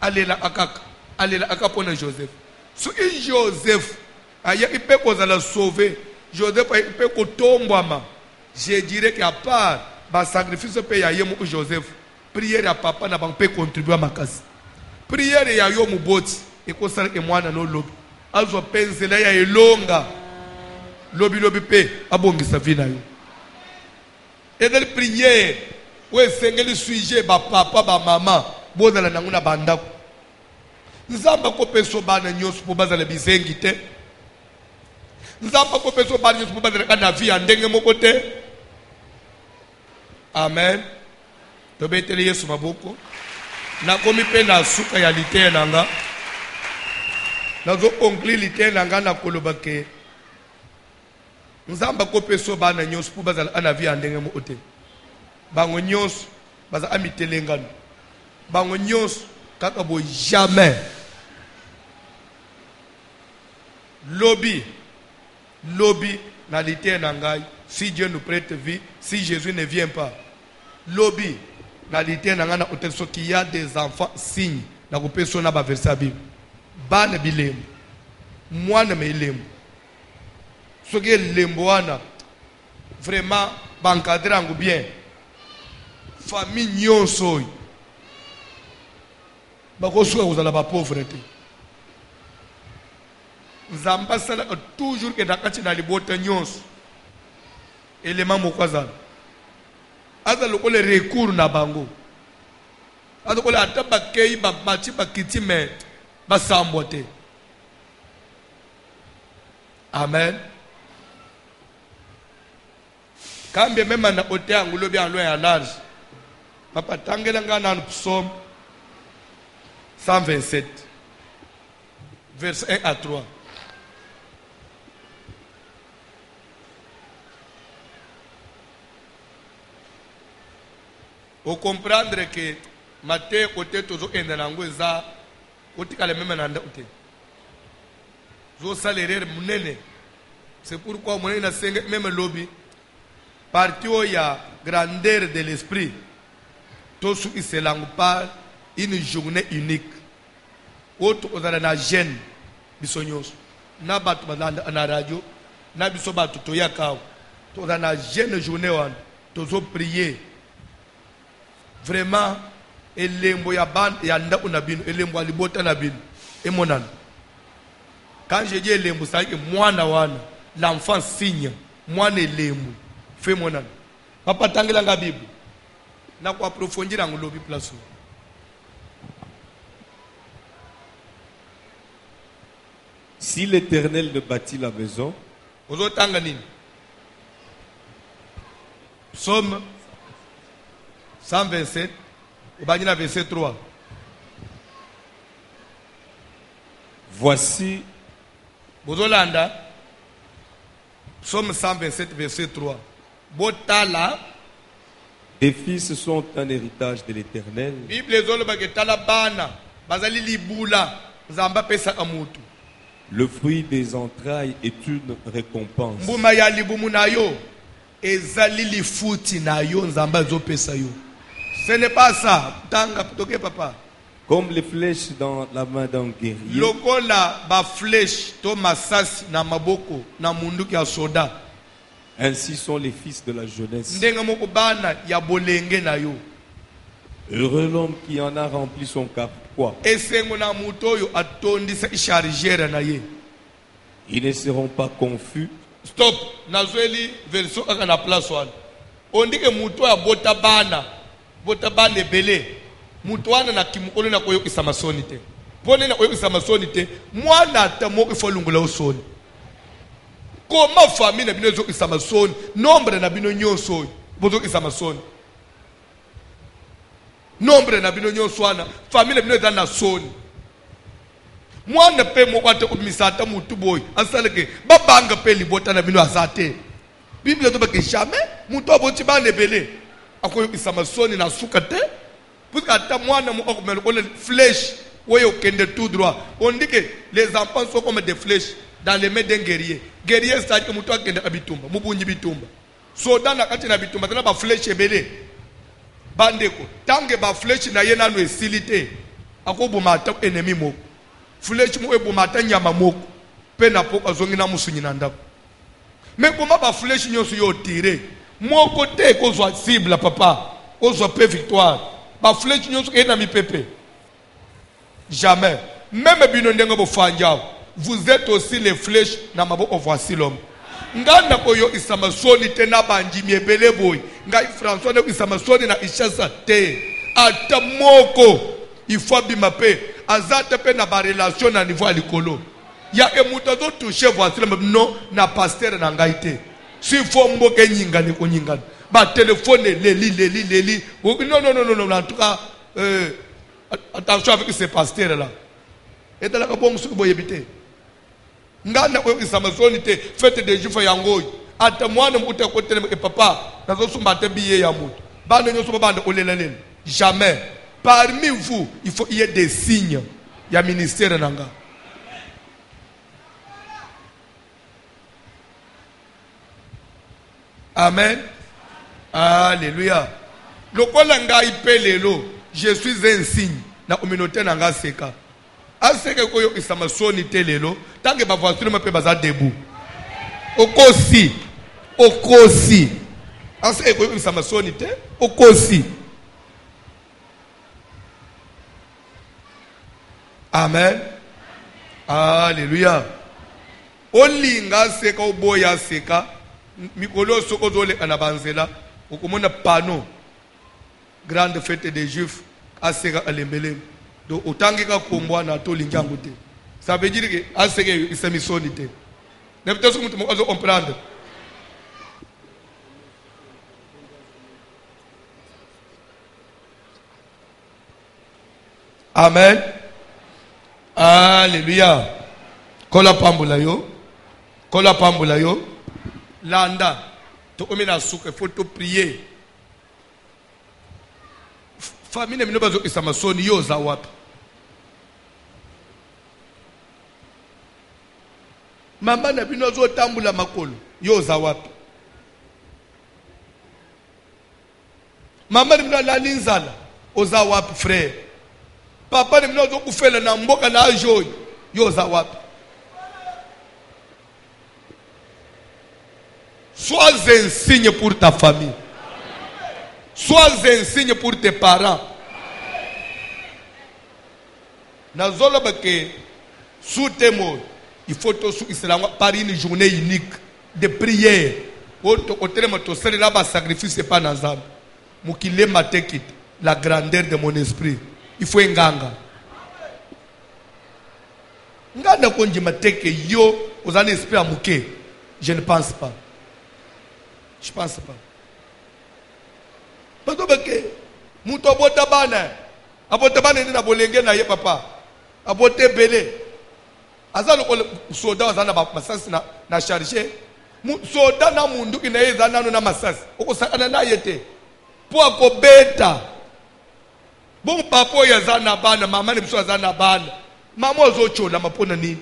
A: Allez la akapona Joseph. Si Joseph aya ipe osala sauver, Joseph ipe kotombama. Je dirais qu'à part ba sacrifice pe ya yemu Joseph, prière à papa na bank peut contribuer à ma case. Prière ya yo muboti ekosala ke mwana no lobi. Azo penzela ya elonga. Lobi pe abongisa vina yo. Et dans la prière, ouais sengeli sujet ba papa ba maman, bozala nanguna bandako. Nzamba ko peso bana nyoso po bazala bizengi te. Nzamba ko peso bana nyoso po bazala kana vie ndenge moko te. Amen. Tobetele Yesu maboko. Na komi pe na suka ya lite nanga. Na zo conclure lite nanga na kolobake. nzamba kopeso bana nyonso po bazala ana vie ya ndenge moko te. Bango nyonso baza amitelengano. Bango nyonso kaka bo jamais. Lobby na lité na ngai. Si Dieu nous prête vie, si Jésus ne vient pas. Lobby na lité na ngana oteso qu'il y a des enfants signes na kopeso na ba verset ya Bible. Bana bilemu. Mwana me ilemu. Soki lembo wana vraiment bankadre yango bien. Famille nyonso oyo bakosuka kozala bapauvre te. Nzambe asalaka toujours ke na kati na libota nyonso elema moko azala aza lokola recours na bango aza lokola ata bakei bamati bakiti me basambwa te. Amen. Kambe mema na ote yango lobi en loin à large. Papa tangela nga na Psaume 127 verset 1 à 3. Au comprendre que Matthieu côté tozo endanango eza otikale mema na ndote. Zo salaire munene. C'est pourquoi mon na senga même lobby parti où il y a grandeur de l'esprit. Tout ce qui se langue par une journée unique. Autre on a na jeune bisonyos. Na batu na radio, na biso batu to yakao. To na jeune journée wan. Tozo prier. Vraiment elembo ya bande ya ndako na bino, elembo alibota na bino. Et mon an. Quand je dis elembo, ça veut dire mwana wana, l'enfant signe, mwana elembo. Fais mon an. Papa tangela nga Bible. Na ko approfondir en lobby place.
B: Si l'Éternel ne bâtit la maison,
A: ozo tanga nini? Psaume 127, au verset 3.
B: voici
A: Bozolanda, Psaume 127, verset 3. Botala,
B: des fils sont un héritage de l'Éternel.
A: Bible zolobake talabana, bazali libula, zamba pesa amutu.
B: Le fruit des entrailles est une récompense.
A: Mbuma ya libumu na yo, ezali lifuti na yo, nzamba zo pesa yo. Ce n'est pas ça. Tanga toke papa.
B: Comme les flèches dans la main d'un guerrier,
A: Lokola ba flèche to masasi na maboko na munduki ya soda.
B: ainsi sont les fils de la jeunesse.
A: Ndenga moko bana ya bolenge na yo.
B: Heureux l'homme qui en a rempli son carquois.
A: Esengo na muto yo atondisa chargeur na ye.
B: Ils ne seront pas confus.
A: Stop. Nazweli version aka na place wana. Ondike muto ya bota bana ebele. Muto wana na kimukolo na koyokisa masoni te. Pone na koyokisa masoni te. Mwana ata moko ifolungula usoni. Koma famille na bino ezokisa masoni. Nombre na bino nyonso bozokisa masoni. Nombre na bino nyonso wana famille na bino eza na soni. Mwana pe moko ate komisa ata mutu boy asaleke babanga pe libota na bino azate. Bible tobake jamais mutu aboti bana ebele akoyokisa masoni na suka te. Puisque ata mwana moko komelo kole flèche oyo kende tout droit. On dit que les enfants sont comme des flèches dans les mains d'un guerrier. Guerrier c'est-à-dire que mutu akende abitumba, mubunyi bitumba. Soda na kati na bitumba tena ba flèche ebele. Bandeko, tange ba flèche na ye nanu esilite. Akoboma ata ennemi moko. Flèche mo eboma ata nyama moko. Pe na poko azongi na musunyi na ndako. Mais comment ba flèche nyonso yo tirer? Mon côté kozwa cible papa, kozwa pe victoire. Ba flèche nyonso ena mi pepe. Jamais. Même bino ndenga bo fanja. Vous êtes aussi les flèches na maboko voici l'homme. Nganda koyo isamasoni te na banjimi ebele boy. Ngai François ne isamasoni na ishasa te. Ata moko il faut bimape. Azate pe na ba relation na niveau alikolo. Ya emuta zo toucher voici l'homme non na pasteur na ngai te. Si faut mboke nyingani ko nyingani. Ba téléphone leli. Non, en tout cas attention avec ces pasteurs là. Et dans la bon ce que vous évitez. Ngana ko isamasoni te fête des juifs yangoy. ata mwana muta kotele e papa nazo sumba te billet ya mutu bana nyoso babanda olelalela jamais. Parmi vous il faut y ait des signes ya ministère nanga. Amen. Alléluia. Lokola nga ipelelo, je suis un signe na communauté nanga seka. Aseke koyo isama soni telelo, tanke ba voiture ma pe baza debout. Okosi. Aseke koyo isama soni te, okosi. Amen. Alléluia. Olinga seka oboya seka. Mikolo soko zole anabanzela okomona pano grande fête des juifs aseka alembele do otangika kombwa na to lingango te. Ça veut dire que aseka isamisoni te. Ne peut-être que mutu ozo comprendre. Amen. Alléluia. Kola pambula yo. Landa, to omena souke, faut te prier. Famille ne minobazo isamasoni yo zawap. Mama na binozo tambula makolo yo zawap. Mama ne mino la linzala o zawap frère. Papa ne minozo kufela na mboka na ajoy yo zawap. Sois un signe pour ta famille. Sois un signe pour tes parents. Nazolo bake sous tes mots, il faut te soutenir par une journée unique de prière. Au terme de ce là sacrifice pas nazam. Mukile matekit la grandeur de mon esprit. Il faut nganga. Nganda konji mateke yo aux un esprit à muke. Je ne pense pas. Je pense pas. Parce que muto abota bana ni na bolenge na ye papa. Abote belé. Azalo ko soda azana ba masasi na charger. Soda na mundu ina ye zana no na masasi. Okosakana na yete. Po akobeta. Bon papa ya zana bana, mama ni biso azana bana. Mama ozochola mapona nini?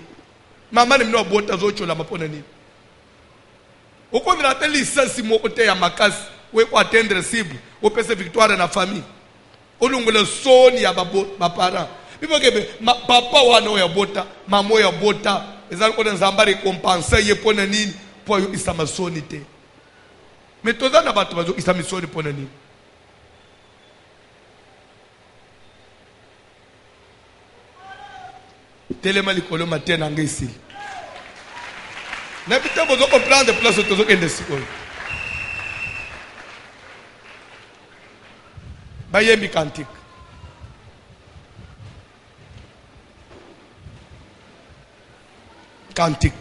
A: Mama ni mno bota zochola mapona nini? Okonde na teli sasi mo kote ya makasi we ko atteindre cible o pese victoire na famille olungule soni ya ba parents bibo kebe papa wana ya bota mama ya bota ezali ko nzambari compenser ye pona nini po yo isama soni te mais toza na bato bazo isama soni pona nini telema likolo matena ngesi. N'habitez pas au plan de place où vous êtes. Bayemi cantique. Cantique.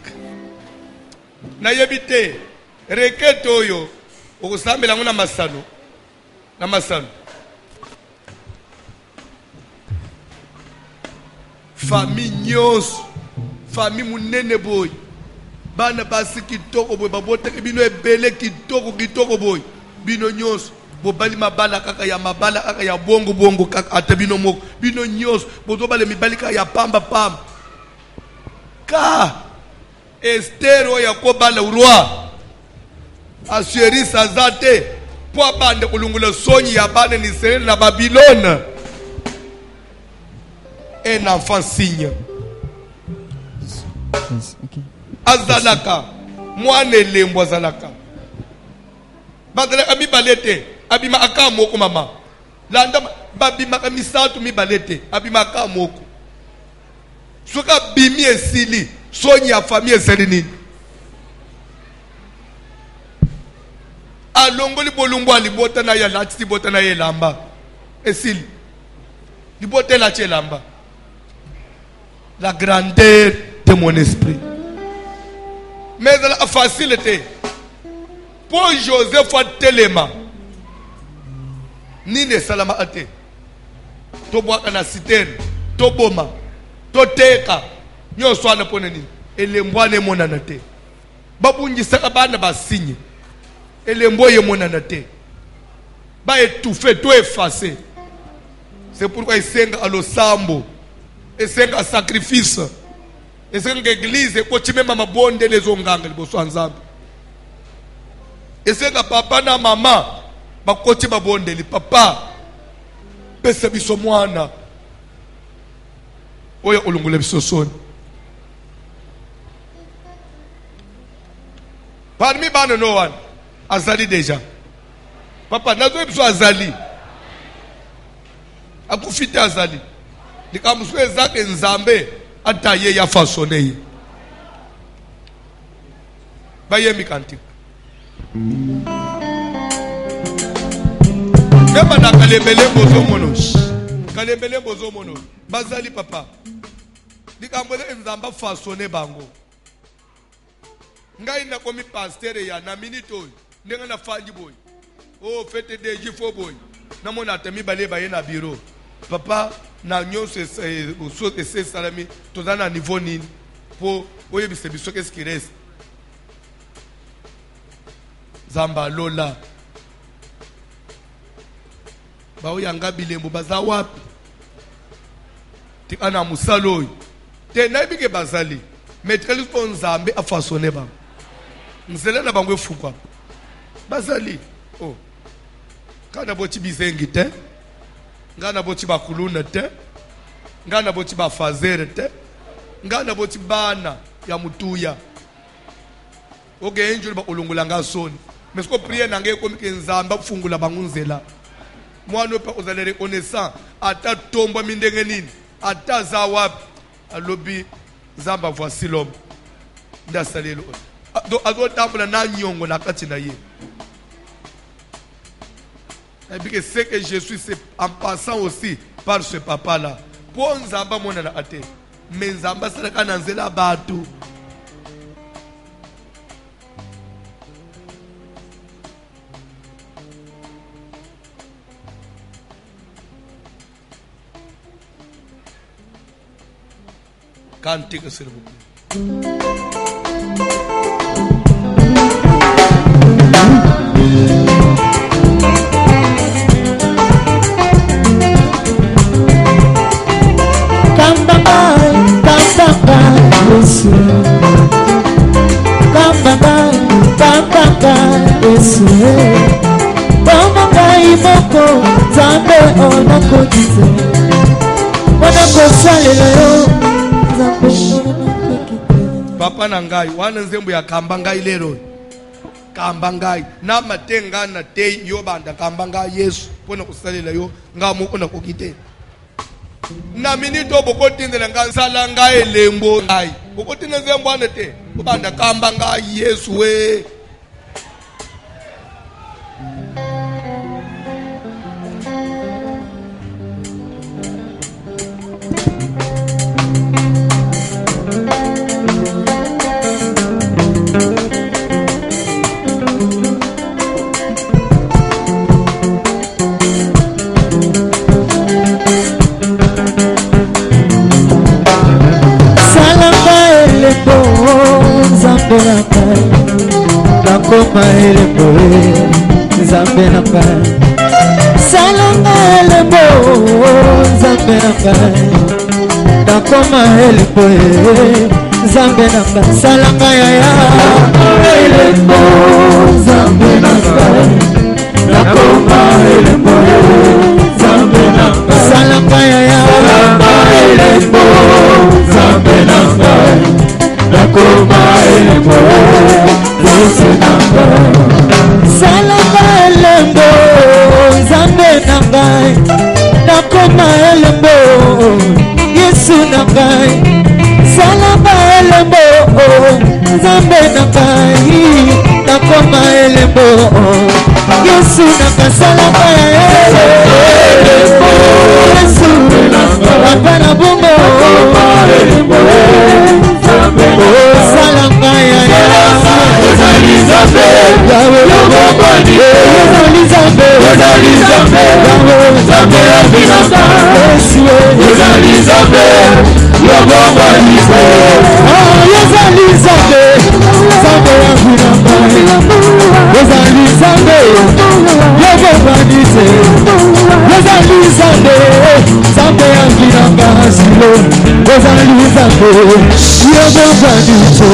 A: N'ayebite. Requête oyo. Okusamba langu na masano. Na masano. Famille nyos. Famille munene boy. Bana basi kitoko boy babota bino ebele kitoko boy bino nyos bobali mabala kaka ya bongo kaka ata bino moko bino nyos bozo bale mibali kaka ya pamba ka estero ya ko bala roi assurer sazate po abande kulungula sonyi ya bana ni Israël na Babylone. Un enfant signe. Okay. Azalaka mwana elembo azalaka badala mibalete abima aka moko mama landa babima kamisatu mibalete abima aka moko soka bimi esili sonyi ya famille eseli nini alongoli bolumbu alibota na ya lati bota na ye lamba esili libota la che lamba la grandeur de mon esprit. Mais la facilité pour Joseph a telema ni ne salama ate to boaka na citerne to boma to teka nyo swana pona ni elembwane mona na te babungisaka bana basinye elembo ye monana te ba étouffer tout effacer. C'est pourquoi il sent à l'osambo, il sent à sacrifice, il sent à l'église, et quand tu mets ma bonne les ongangles, les beaux ensemble. Il sent à papa na maman, ma côté ma bonne les papa, pesa biso mwana, oya olungule biso son. Parmi bana no one, azali déjà. Papa, nazo biso azali. Akufite azali likamswe zake nzambe ataye ya fasone bayemi kantika mema na kalembele bozo mono bazali papa likambole nzamba fasone bango ngai na komi pasteur ya na minito ndenga na fanji boy oh fete deji fo boy na mona temi bale baye na bureau. Papa, na nyonso ese salami tozana niveau nini po oye bisebiso qu'est-ce qui reste zamba lola ba oyanga bilembo baza wapi tikana musalo te na bike bazali metrelis po nzambe afasone ba nzela na bango efukwa bazali oh kana boti bizengi te ngana boti bakuluna te ngana boti bafazere te ngana boti bana ya mutuya oge enjoli ba ulungula ngasoni mesko prier nange komike nzamba kufungula bangunzela mwana pa uzale reconnaissant ata tomba mindenge nini ata za wapi alobi nzamba voici l'homme ndasalelo do azotambula na nyongo na kati na ye. Et puis c'est que je suis en passant aussi par ce papa-là. Pour Nzamba mon na ate. Mais Nzamba sala nanzela batu. Cantique s'il vous plaît. Papa nangai wana nzembo ya kamba ngai lero kamba ngai na matenga na te yo banda kamba ngai Yesu pona kusalela yo ngamo pona kokite na minito bokotindela ngansala ngai lembo ngai bokotinda nzembo ane te banda kamba ngai Yesu we
C: Nakoma elembo Nzambe na pai Salanga elembo Nzambe na pai Nakoma elembo Nzambe na pai Salanga yaya elembo Nzambe na pai Nakoma elembo Nzambe na pai Salanga yaya elembo Nzambe na pai Nakoma elembo Salanga elembo Nzambe na ngai nakoma elembo Yesu na ngai Salanga elembo Nzambe na ngai nakoma elembo Yesu na ngai Salanga elembo Yesu na ngai bana bungo elembo Salanga Nzambe, Yahweh, Nzambe, Nzambe, se ozali nzambe nzambe yanginanga silo ozali nzambe yobongani te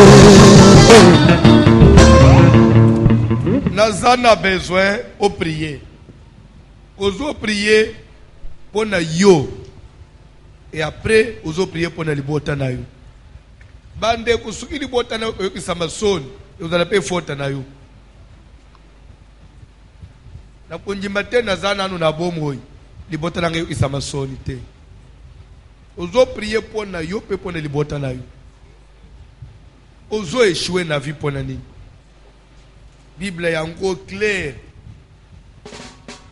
A: naza na besoin au prier ozo prier pour na yo et après ozo prier pour na libota na yo bande kusuki libota na yo kisamba soni ozala pe fota na yo na kunjimba te naza nanu na bomoi libota na yo kisamba soni te ozo prier pour na yo pe pour na libota na yo ozo échouer na vie pour na nini Bible yango clair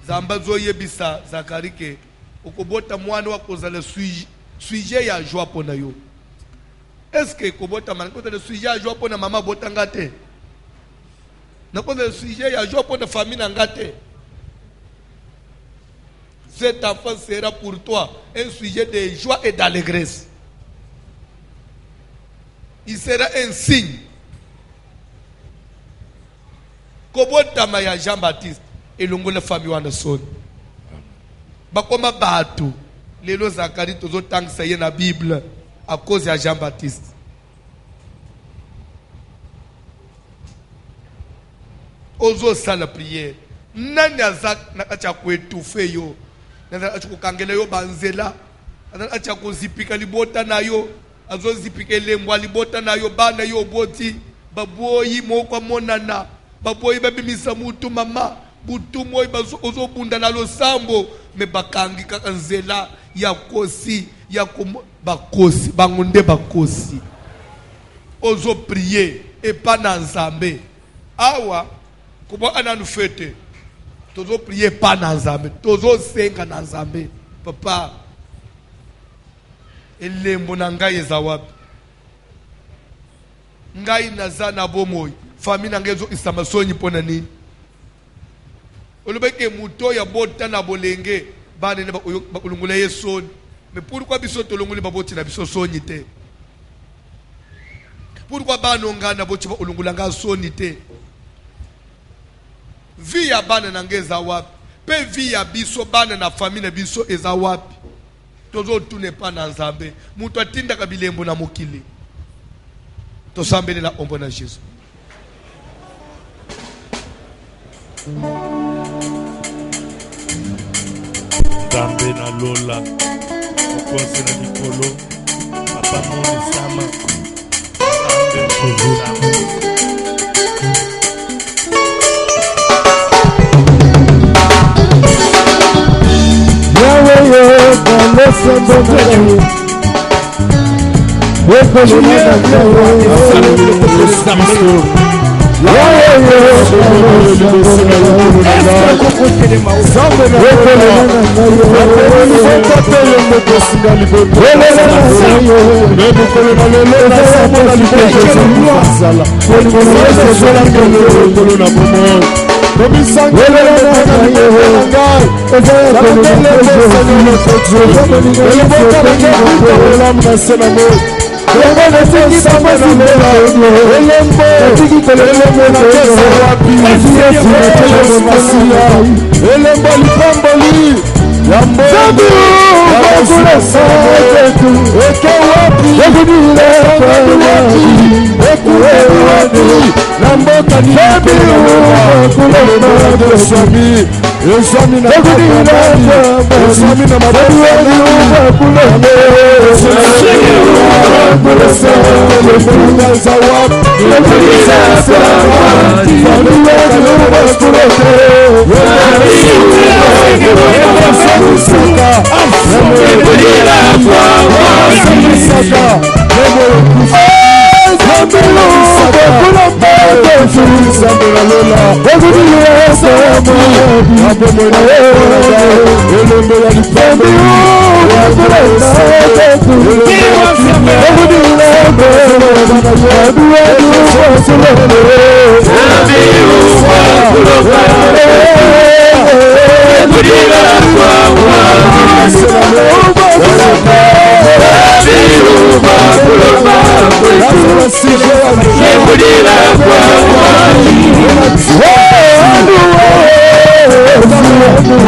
A: zamba zo yebisa Zakari ke okobota mwana wa kozala sujet ya joie pona yo. Est-ce que kobota man ko le sujet ya joie pona mama botanga te? Na ko le sujet ya joie pona famille nanga te? Cet enfant sera pour toi un sujet de joie et d'allégresse. Il sera un signe. Kobotama ya Jean-Baptiste elongo la famille wana soni bakoma batu lelo Zakari tozo tangisa ye na Bible à cause ya Jean-Baptiste. Ozo sala prière nani azak na acha kwetufe yo nani acha kukangela yo banzela nani acha kozipika libota na yo azo zipika lembwa libota na yo bana yo boti baboyi moko monana baboyi babimisa mutu mama butu moyi ozo bunda na losambo me bakangi kaka nzela ya kosi ya bakosi bangonde bakosi ozo prier et pas na nzambe awa kubo ananu fete tozo prier pas na nzambe tozo senga na nzambe papa elembo na ngai eza wapi ngai naza na bomoyi famille na ngai ezo isama sonyi pona nini olobeke muto ya bota na bolenge bana ne bakulungula yesoni mais pourquoi biso tolongoli baboti na biso sonyi te pourquoi bana ngana boti bakulungula nga soni te vie ya bana na ngai eza wapi pe vie ya biso bana na famille na biso eza wapi tozo tune pa na nzambe muto atinda kabilembo na mokili tosambelela ombo na Jésus.
D: Nzambe na lola okwase na mikolo papa moni sama Nzambe kozama
C: Yahweh kalesembo nayo wekolona na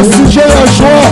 C: sujet à joie.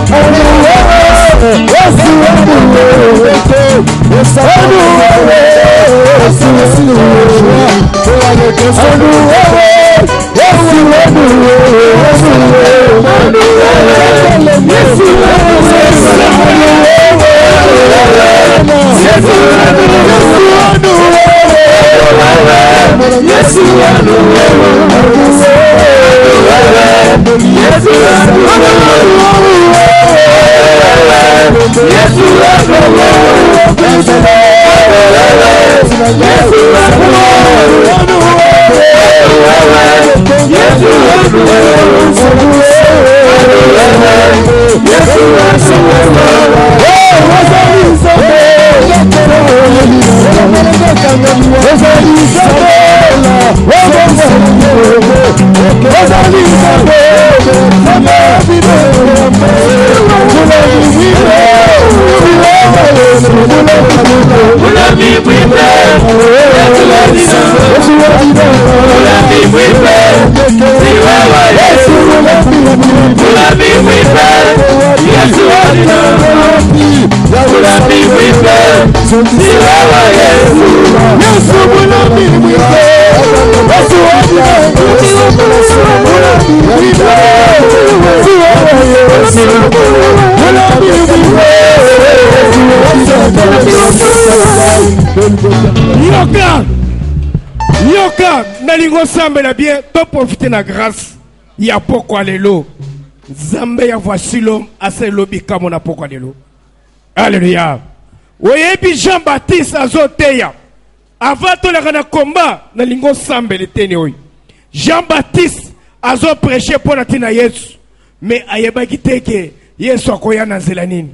C: Yoka, nalingo sambela bien, to profiter na grâce. Ya poko alelo. Zambe ya voici l'homme à ce lobby comme on a poko alelo. Alléluia. Oyebi Jean-Baptiste azoteya. Avant to la combat, nalingo sambele teni oy. Jean-Baptiste azo prêcher pour la tina Yesu. Mais ayeba kiteke Yesu akoya na nzela nini.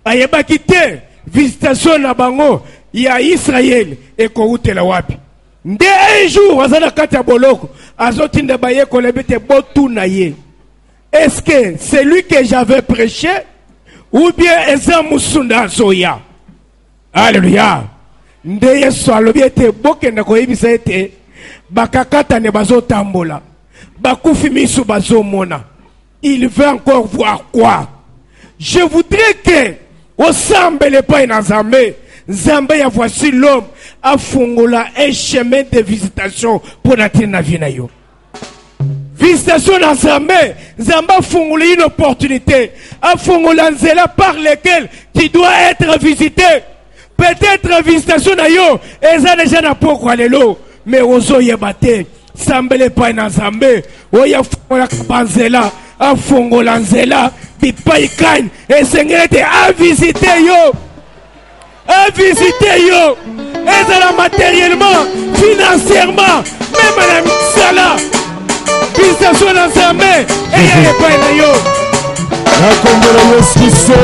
C: Ayeba kite visitation na bango ya Israël et koutela wapi. Nde un jour azana kati ya boloko azotinda baye kolebete botu na ye. Est-ce que c'est lui que j'avais prêché ou bien eza musunda zoya? Alléluia. Nde Yesu alobi ete bokenda koyebisa ete bakakata ne bazotambola bakufi misu bazomona. Il veut encore voir quoi? Je voudrais que au sambele pa na Nzambe, Nzambe ya voici l'homme a fungola un chemin de visitation pour la vie na yo. Visitation na Nzambe, Nzambe a fungola une opportunité, a fungola nzela par lequel tu dois être visité. Peut-être visitation na yo, eza déjà na poko alelo, mais ozo yebate, sambele pa na Nzambe, oya fungola kabanzela, a fungola nzela, bipai kan, et sengrete a visité yo. À visiter yo, et matériellement, financièrement, même à la misala, visitation dans sa main, et il n'y a pas de yo. La combo Yesu,
E: Yesu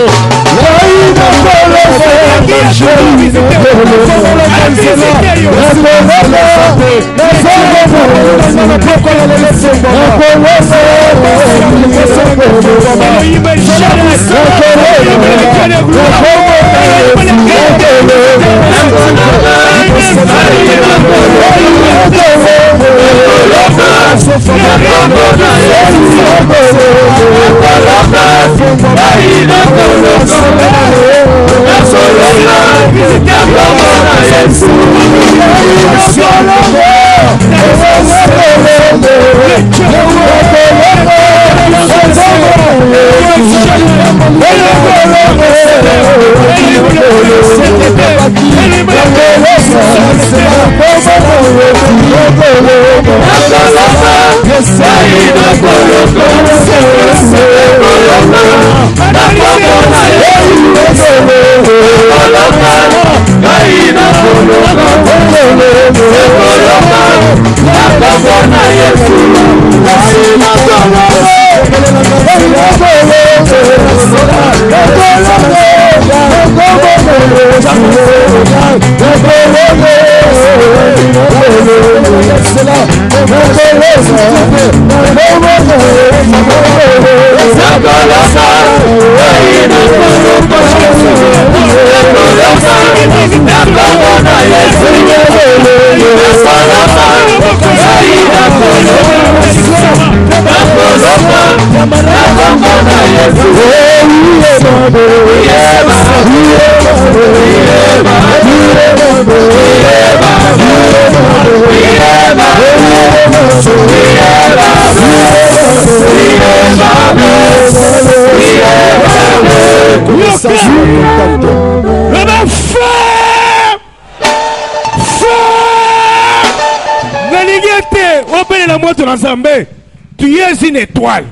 C: Tu es une étoile.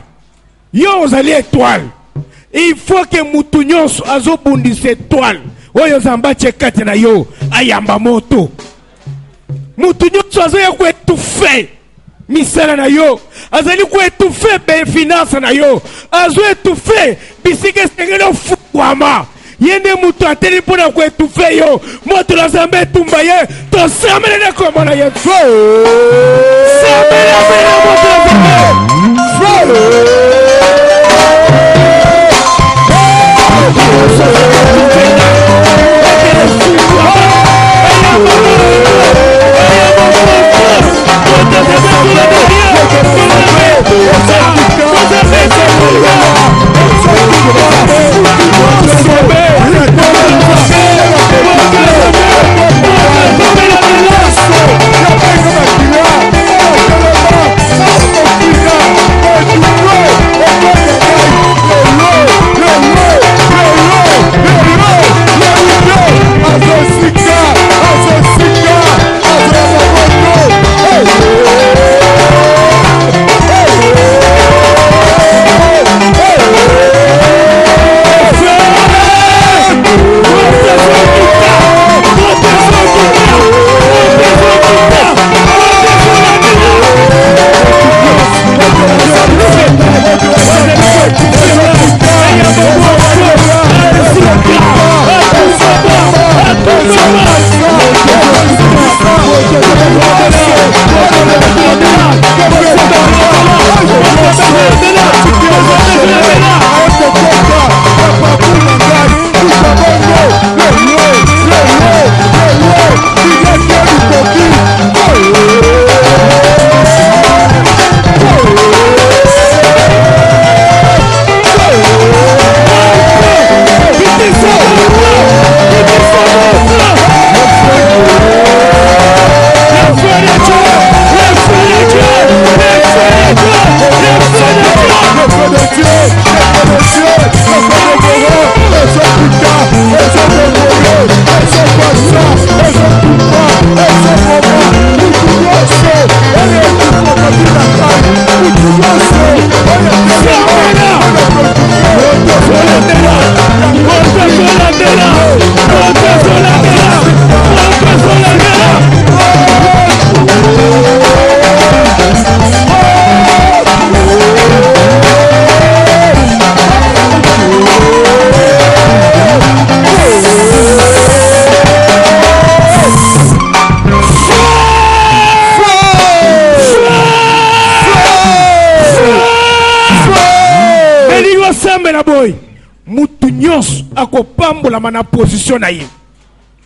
C: Yo ozali étoile. Il faut que mutu nyonso azobundisa étoile. Oyo zamba chekate na yo ayamba moto. Mutu nyonso azoya ko étouffer misala na yo. Azali ko étouffer be finance na yo. Azo étouffer bisike sengelo fukwama. Yende mutu ateli pona ko étouffer yo. Moto la zamba tumba ye. To samele na ko mona ye. Samele na moto la zamba. akopambola mana position na ye.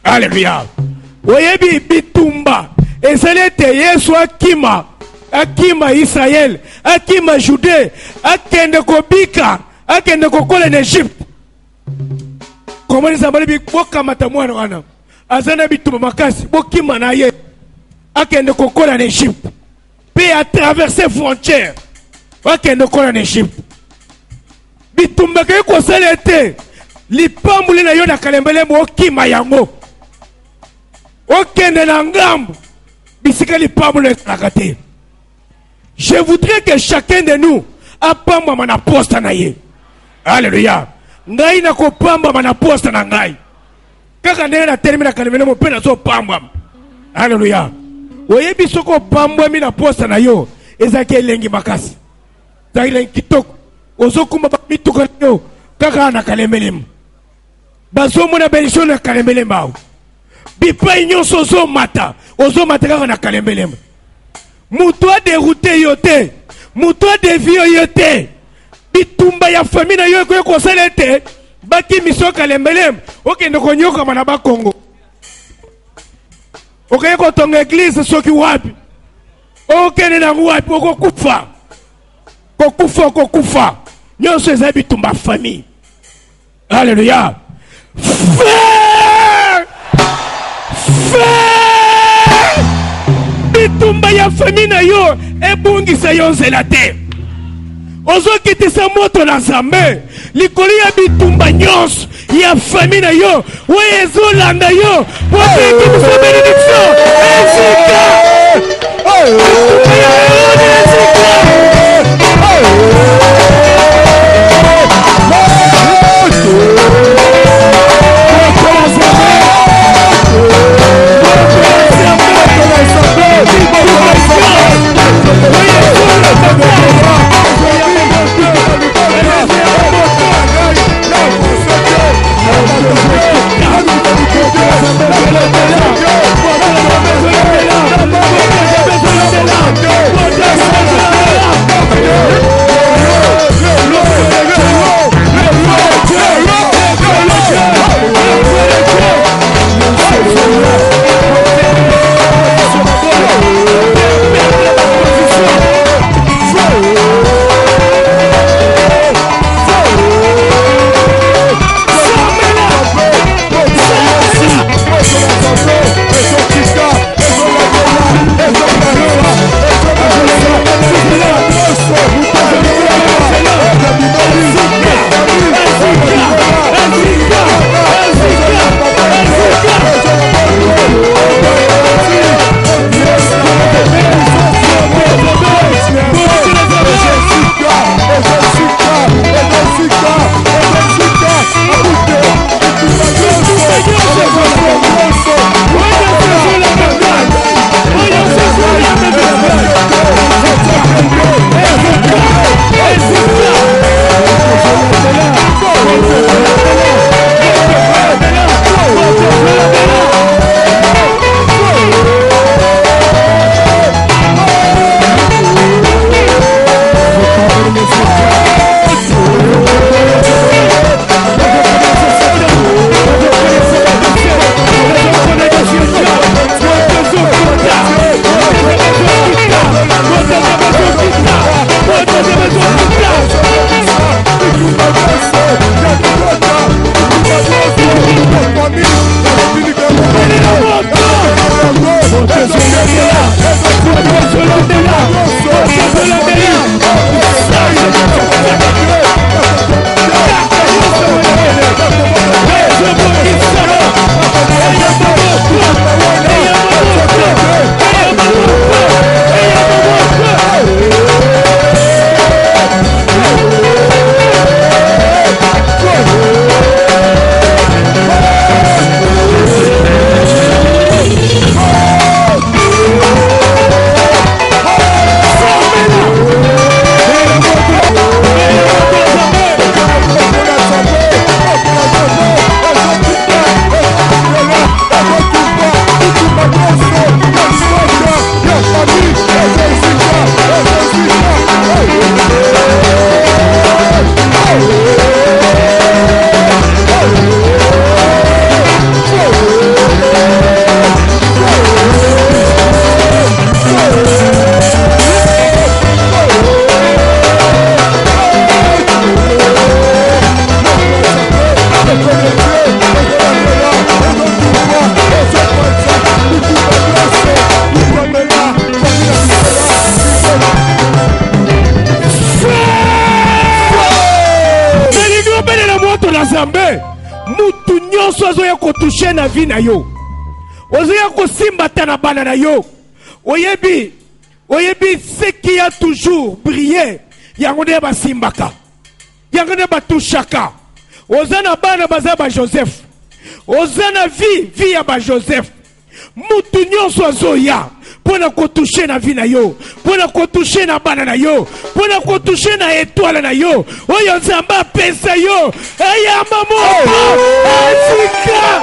C: Alléluia. Oyebi bitumba ezelete Yesu akima Israël, akima Jude, akende kobika, akende kokola en Egypte. Comment les amalibi boka matamwana wana. Azana bitumba makasi bokima na ye. Akende kokola en Egypte. Puis à traverser frontières. Akende kokola en Egypte. Bitumba ke ko salete. Lipambule na yo na kalembele mo kima yango. Okende na ngambo. Bisika lipambule na kate. Je voudrais que chacun de nous apamba mana posta na ye. Alléluia. Ngai na ko pamba mana posta na ngai. Kaka ndenge na termina kalembele mo pena so pamba. Alléluia. Oyebi soko pamba mi na posta na yo. Ezaki elengi makasi. Zaile kitoko. Ozokuma ba mituka yo. Kaka na kalembele mo. Bazomo na benjo na kalembele mbao. Bipa nyonso ozo mata kaka na kalembele mo. Mutu a dérouté yote. Mutu a dévié yote. Bitumba ya famille na yo ko salete. Baki miso kalembele. Okende ko nyoka mana ba Congo. Okende ko tonga église soki wapi. Okende na wapi okokufa. Kokufa. nyonso eza bitumba famille. Alléluia. Feu! Bitumba ya famille na yo ebungisa yo nzela te. Ozokitisa moto na Nzambe likolo ya bitumba nyonso ya famille na yo oyo ezolanda yo po ekitisa bénédiction ezika. Bitumba ya yo ezika. Mutu nyonso azoya kotouche na vie na yo. Ozoya kosimbata na bana na yo. Oyebi ce qui a toujours brillé. Yango ne ba simbaka. Yango ne ba touchaka. Ozana bana baza ba Joseph. Ozana vie ya ba Joseph. Mutu nyonso azoya pona kotouche na vie na yo, pona kotouche na bana na yo, pona kotouche na étoile na yo. Oyo Nzambe apesa yo. Eyamba moto. Asika.